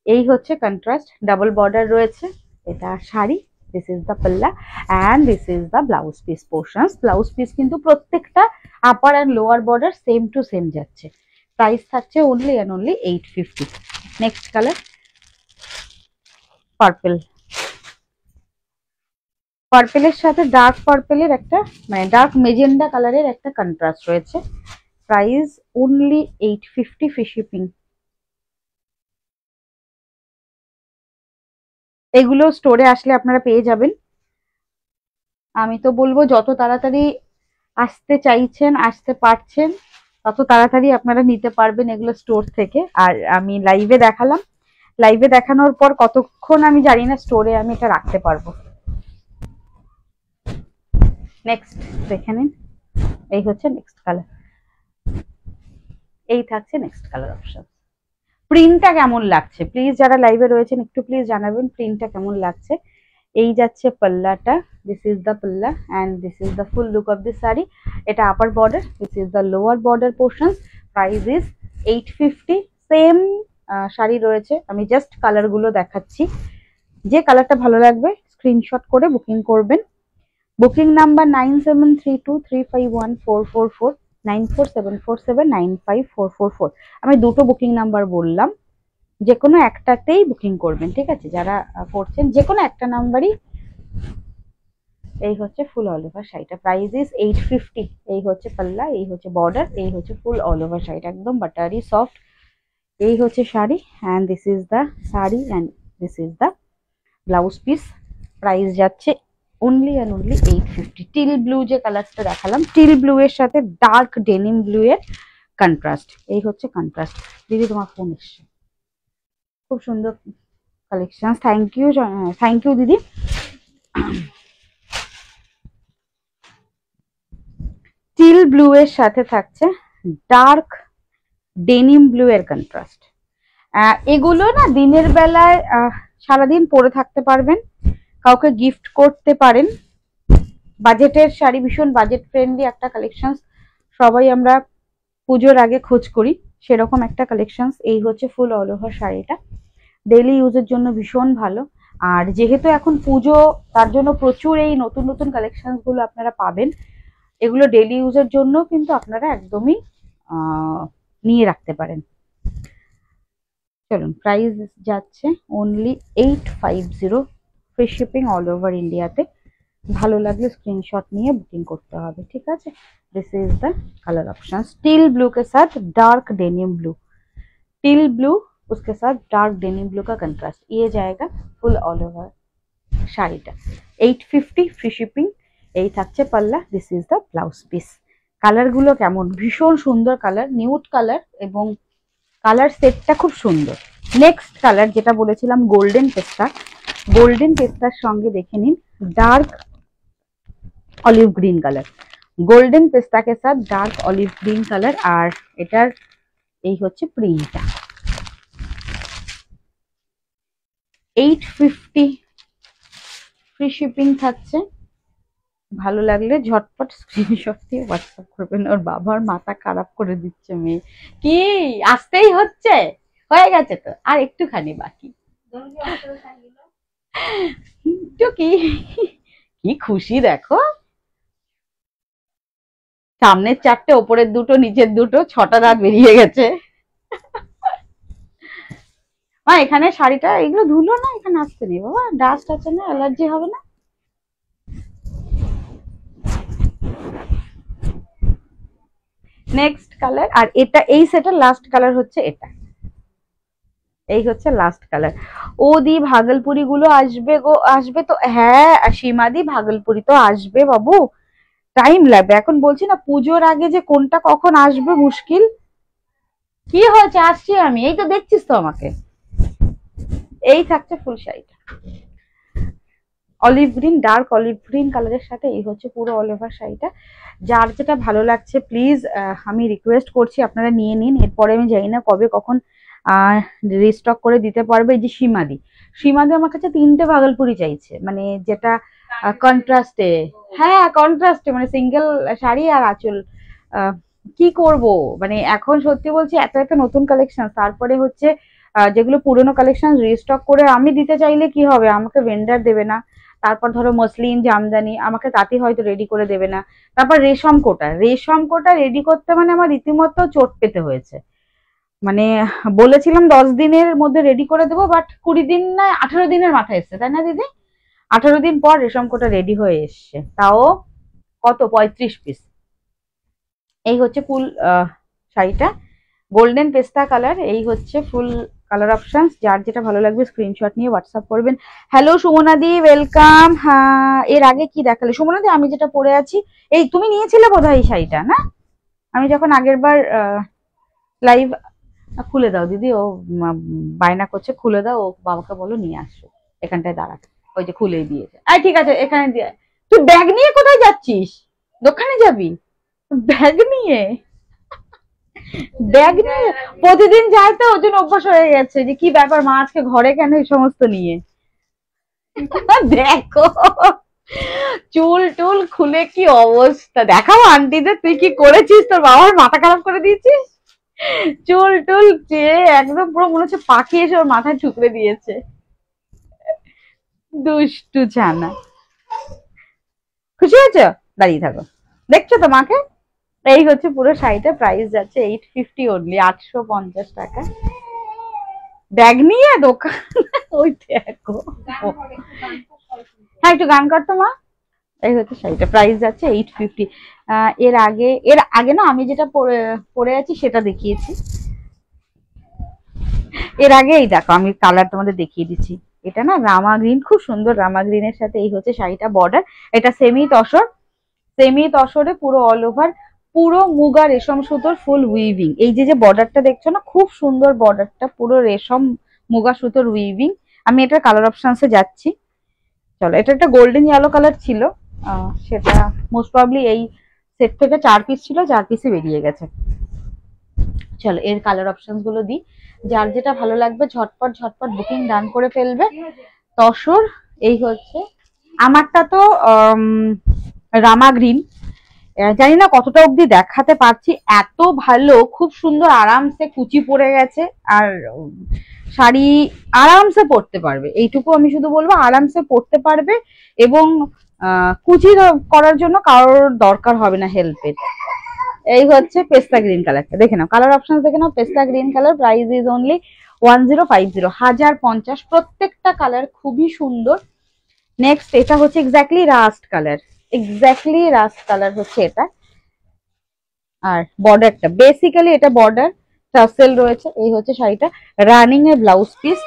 এই হচ্ছে কন্ট্রাস্ট, ডাবল বর্ডার রয়েছে, এটা শাড়ি। দিস ইজ দ্য পাল্লা and this is the blouse piece portions. Blouse piece কিন্তু প্রত্যেকটা upper and lower border same to same যাচ্ছে। প্রাইস থাকছে only and only 850। Next colour purple, পার্পেলের সাথে ডার্ক পার্পেলের একটা মানে ডার্ক মেজেন্ডা কালারের একটা কন্ট্রাস্ট রয়েছে। Price only 850 free shipping. এগুলো স্টোরে আসলে আপনারা পেয়ে যাবেন। আমি তো বলবো যত তাড়াতাড়ি আসতে চাইছেন, আসতে পারছেন, তত তাড়াতাড়ি আপনারা নিতে পারবেন এগুলো স্টোর থেকে। আর আমি লাইভে দেখালাম, লাইভে দেখানোর পর কতক্ষণ আমি জানি না স্টোরে আমি এটা রাখতে পারবো। নেক্সট দেখে নিন, এই হচ্ছে নেক্সট কালার, এই থাকছে নেক্সট কালার অপশন। প্রিন্টটা কেমন লাগছে প্লিজ যারা লাইভে রয়েছেন একটু প্লিজ জানাবেন প্রিন্টটা কেমন লাগছে। এই যাচ্ছে পাল্লাটা, দিস ইজ দ্য পাল্লা and this is the full look of this sari. এটা upper border, this is the lower border portion. Price is 850। Same sari রয়েছে, আমি জাস্ট কালারগুলো দেখাচ্ছি। যে কালারটা ভালো লাগবে স্ক্রিনশট করে বুকিং করবেন। Booking number 9732351444, 9474795444। আমি দুটো বুকিং নাম্বার বললাম, যে কোনো একটাতেই বুকিং করবেন। ঠিক আছে, যারা করছেন যে কোনো একটা নাম্বারই। এই হচ্ছে ফুল অল ওভার শাড়িটা, প্রাইস ইজ 850। এই হচ্ছে পাল্লা, এই হচ্ছে বর্ডার, এই হচ্ছে ফুল অল ওভার শাড়িটা, একদম বাটারি সফট। এই হচ্ছে sari and this is the sari and this is the blouse piece. Price যাচ্ছে only and only 850। Teal blue যে কালারটা দেখালাম, টিল ব্লু এর সাথে ডার্ক ডেনিম ব্লু এর কন্ট্রাস্ট। এই হচ্ছে কন্ট্রাস্ট। দিদি তোমার ফোন এসছে, খুব সুন্দর কালেকশন, থ্যাংক ইউ দিদি। টিল ব্লু এর সাথে থাকছে ডার্ক ডেনিম ব্লু এর কন্ট্রাস্ট। এগুলো না দিনের বেলায় সারাদিন পরে থাকতে পারবেন, কাউকে গিফট করতে পারেন। বাজেটের শাড়ি, ভীষণ বাজেট ফ্রেন্ডলি একটা কালেকশন, সবাই আমরা পুজোর আগে খোঁজ করি, সেরকম একটা কালেকশন। এই হচ্ছে ফুল অল ওভার শাড়িটা, ডেইলি ইউজের জন্য ভীষণ ভালো। আর যেহেতু এখন পুজো, তার জন্য প্রচুর এই নতুন নতুন কালেকশন গুলো আপনারা পাবেন। এগুলো ডেইলি ইউজের জন্য কিন্তু আপনারা একদমই নিয়ে রাখতে পারেন। চলুন, প্রাইস যাচ্ছে only 850 free shipping all over ইন্ডিয়াতে। ভালো লাগলে स्क्रीनशॉट নিয়ে বুকিং করতে হবে। ঠিক আছে, this is the colour option. Teal blue के साथ dark denim blue, teal blue उसके साथ डार्क डेनिम ब्लू का कंट्रास्ट, ये जाएगा ফুল অল ওভার শাড়িটা। 850 ফ্রি শিপিং। এই থাকছে পাল্লা, this is the blouse piece. কালারগুলো কেমন, ভীষণ সুন্দর কালার, নিউড কালার, এবং কালার সেটটা খুব সুন্দর। নেক্সট কালার যেটা বলেছিলাম গোল্ডেন পেস্টা, গোল্ডেন পেস্তার সঙ্গে দেখে নিন dark olive green colour, golden পেস্তা কে সাথ ডার্ক অলিভ গ্রিন কালার। আর এটার এই হচ্ছে প্রিন্টটা। 850 ফ্রি শিপিং থাকছে। ভালো লাগলে ঝটপট স্ক্রিনশট দিয়ে হোয়াটসঅ্যাপ করবেন। ওর বাবার মাথা খারাপ করে দিচ্ছে মেয়ে। কি আসতেই হচ্ছে, হয়ে গেছে তো, আর একটুখানি বাকি। তো কি কি খুশি দেখো, সামনের 4টে ওপরের 2টো নিচের 2টো 6টা দাঁত বেরিয়ে গেছে। মা এখানে শাড়িটা এগুলো ধুলো না, এখানে আসতে নেই বাবা, ডাস্ট আছে না, অ্যালার্জি হবে না। নেক্সট কালার, আর এটা এই সেটের লাস্ট কালার হচ্ছে এটা, এই হচ্ছে লাস্ট কালার। ও দি ভাগলপুরি গুলো আসবে গো, আসবে তো, হ্যাঁ সীমাদি ভাগলপুরি তো আসবে বাবু, টাইম লাগবে। এখন বলছি না পুজোর আগে যে কোনটা কখন আসবে মুশকিল। কি হয়েছে, আসছি আমি, এই তো দেখছিস তো আমাকে। এই থাকছে ফুল শাড়িটা, olive green, dark olive green কালারের সাথে এই হচ্ছে পুরো অল ওভার শাড়িটা। যার যেটা ভালো লাগছে প্লিজ আমি রিকোয়েস্ট করছি আপনারা নিয়ে নিন। এরপরে আমি জানি না কবে কখন রিস্টক করে দিতে পারবে। এই যে সীমাদি, সীমাদি আমার কাছে 3টে ভাগলপুরি চাইছে, মানে যেটা কন্ট্রাস্টে, হ্যাঁ কন্ট্রাস্টে, মানে সিঙ্গেল শাড়ি আর আঁচল। কি করব, মানে এখন সত্যি বলছি এত এত নতুন কালেকশন, তারপরে হচ্ছে যেগুলো পুরোনো কালেকশন রিস্টক করে আমি দিতে চাইলে কি হবে, আমাকে ভেন্ডার দেবে না। তারপর ধরো মসলিন জামদানি আমাকে তাতে হয়তো রেডি করে দেবে না। তারপর রেশম কোটা, রেশম কোটা রেডি করতে মানে আমার রীতিমতো চোট পেতে হয়েছে। মানে বলেছিলাম 10 দিনের মধ্যে রেডি করে দেবো, বাট 20 দিন না 18 দিনের মাথায় এসছে, তাই না দিদি? 18 দিন পর রেশম কোটা রেডি হয়ে এসছে, তাও কত 35 পিস। এই হচ্ছে ফুল শাড়িটা, গোল্ডেন পেস্তা কালার। এই হচ্ছে ফুল কালার অপশন, যার যেটা ভালো লাগবে স্ক্রিনশট নিয়ে হোয়াটসঅ্যাপ করবেন। হ্যালো সুমনাদি, ওয়েলকাম। হ্যাঁ এর আগে কি দেখালে সুমনাদি? আমি যেটা পরে আছি, এই তুমি নিয়েছিলে বোধহয় এই শাড়িটা না? আমি যখন আগের বার লাইভ, খুলে দাও দিদি, ও বায়না করছে, খুলে দাও, ও বাবাকে বলো নিয়ে আসো, এখানটায় দাঁড়াতে। ওই যে খুলেই দিয়েছে। ঠিক আছে এখানে দিয়ে। তুই ব্যাগ নিয়ে কোথায় যাচ্ছিস? দোকানে যাবি ব্যাগ নিয়ে? ব্যাগ নিয়ে প্রতিদিন যায় তো, ওজন অভ্যাস হয়ে গেছে যে কি ব্যাপার মা আজকে ঘরে কেন এই সমস্ত নিয়ে। দেখো চুল টুল খুলে কি অবস্থা, দেখাও আন্টিদের তুই কি করেছিস, তোর বাবার মাথা খারাপ করে দিয়েছিস। চুল টুল চেয়ে একদম পুরো মনে হচ্ছে পাখি এসে ওর মাথায় ঠুকরে দিয়েছে। দুষ্টু ছানা। খুশি হয়েছ? দাঁড়িয়ে থাকো, দেখছো তো মাকে। এই হচ্ছে পুরো শাড়িটা, প্রাইস যাচ্ছে 850 অনলি, 850 টাকা। ব্যাগ নিয়ে দোকান, ওই দেখো। হ্যাঁ একটু গান করতো মা। এই হচ্ছে শাড়িটা, প্রাইস যাচ্ছে 850। এর আগে না আমি যেটা পরে আছি সেটা দেখিয়েছি। এর আগে এই দেখো আমি কালার তোমাদের দেখিয়ে দিচ্ছি। এটা না রামা গ্রিন, খুব সুন্দর রামা গ্রিনের সাথে এই হচ্ছে শাড়িটা বর্ডার। এটা সেমি তসর, সেমি তসরে পুরো অল ওভার, পুরো মুগা রেশম সুতোর ফুল উইভিং। এই যে যে বর্ডারটা দেখছো না, খুব সুন্দর বর্ডারটা, পুরো রেশম মুগা সুতোর উইভিং। আমি এটার কালার অপশনসে যাচ্ছি, চলো। এটা একটা গোল্ডেন ইয়েলো কালার ছিল, সেটা মোস্ট প্রবাবলি এই সেট থেকে 4 পিস ছিল, 4 পিসে বেরিয়ে গেছে। চলো এর কালার অপশন গুলো দিই, যার যেটা ভালো লাগবে ঝটপট ঝটপট বুকিং ডান করে ফেলবে। তসর এই হচ্ছে আমারটা তো রামা গ্রিন, জানি না কতটা অবধি দেখাতে পারছি, এত ভালো, খুব সুন্দর, আরামসে কুচি পড়ে গেছে। আর শাড়ি আরামসে পরতে পারবে, এইটুকু আমি শুধু বলবো, আরামসে পরতে পারবে। এবং কুচি করার জন্য কারোর দরকার হবে না হেল্পের। এই হচ্ছে পেস্তা গ্রিন কালারটা, দেখে নাও কালার অপশন দেখে নাও। পেস্তা green colour, price is only 1050, 1050। প্রত্যেকটা কালার খুবই সুন্দর। নেক্সট এটা হচ্ছে exactly rushed colour, exactly rushed colour হচ্ছে এটা। আর বর্ডারটা বেসিক্যালি এটা বর্ডার টাসেল রয়েছে। এই হচ্ছে শাড়িটা, রানিং এর ব্লাউজ পিস,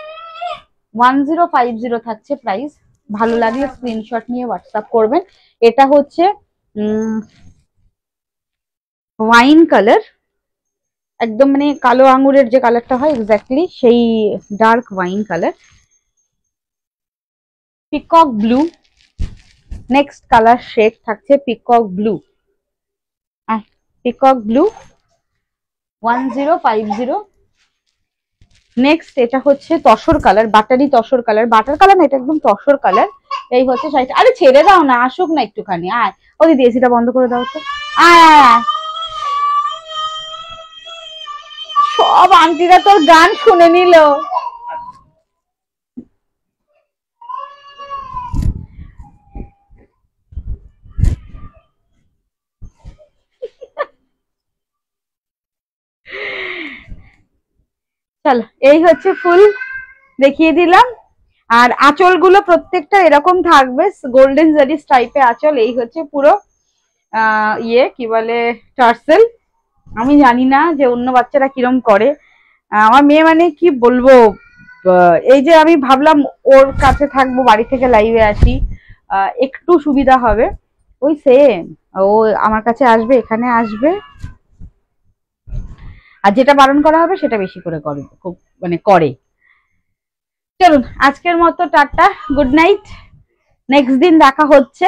1050 থাকছে প্রাইস। ভালো লাগলে স্ক্রিনশট নিয়ে হোয়াটসঅ্যাপ করবেন। এটা হচ্ছে ওয়াইন কালার, একদম মানে কালো আঙুরের যে কালারটা হয় এক্স্যাক্টলি সেই dark wine colour. Peacock blue, next colour shade থাকছে peacock blue, peacock blue 1050। Next এটা হচ্ছে tussar colour, buttery tussar colour, butter colour না, এটা একদম তসর কালার। এই হচ্ছে শাড়িটা। আরে ছেড়ে দাও না, আসুক না একটুখানি। আয় ও দিদি, এসিটা বন্ধ করে দাও তো। আয় আয় আয়। সব আন্টিরা তোর গান শুনে নিল। চলো, এই হচ্ছে ফুল দেখিয়ে দিলাম। আর আঁচল গুলো প্রত্যেকটা এরকম থাকবে, গোল্ডেন জারি টাইপের আঁচল। এই হচ্ছে পুরো কি বলে, টার্সেল। আমি জানি না যে অন্য বাচ্চারা কিরম করে, আমার মেয়ে মানে কি বলবো, এই যে আমি ভাবলাম ওর কাছে থাকবো, বাড়ি থেকে লাইভে আসি, একটু সুবিধা হবে। ওই সেম ও আমার কাছে আসবে, এখানে আসবে, আর যেটা বারণ করা হবে সেটা বেশি করে করে, খুব মানে করে। চলুন আজকের মতো টাটা, গুড নাইট। নেক্সট দিন দেখা হচ্ছে,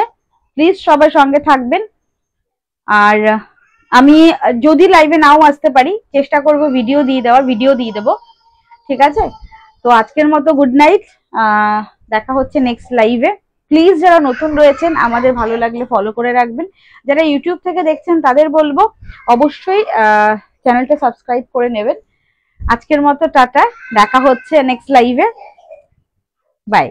প্লিজ সবাই সঙ্গে থাকবেন। আর আমি যদি লাইভে নাও আসতে পারি, চেষ্টা করব ভিডিও দিয়ে দেবো, ঠিক আছে? তো আজকের মতো গুড নাইট, দেখা হচ্ছে নেক্সট লাইভে। প্লিজ যারা নতুন রয়েছেন, আমাদের ভালো লাগলে ফলো করে রাখবেন। যারা ইউটিউব থেকে দেখছেন তাদের বলবো অবশ্যই চ্যানেলটা সাবস্ক্রাইব করে নেবেন। আজকের মতো টাটা, দেখা হচ্ছে নেক্সট লাইভে, বাই।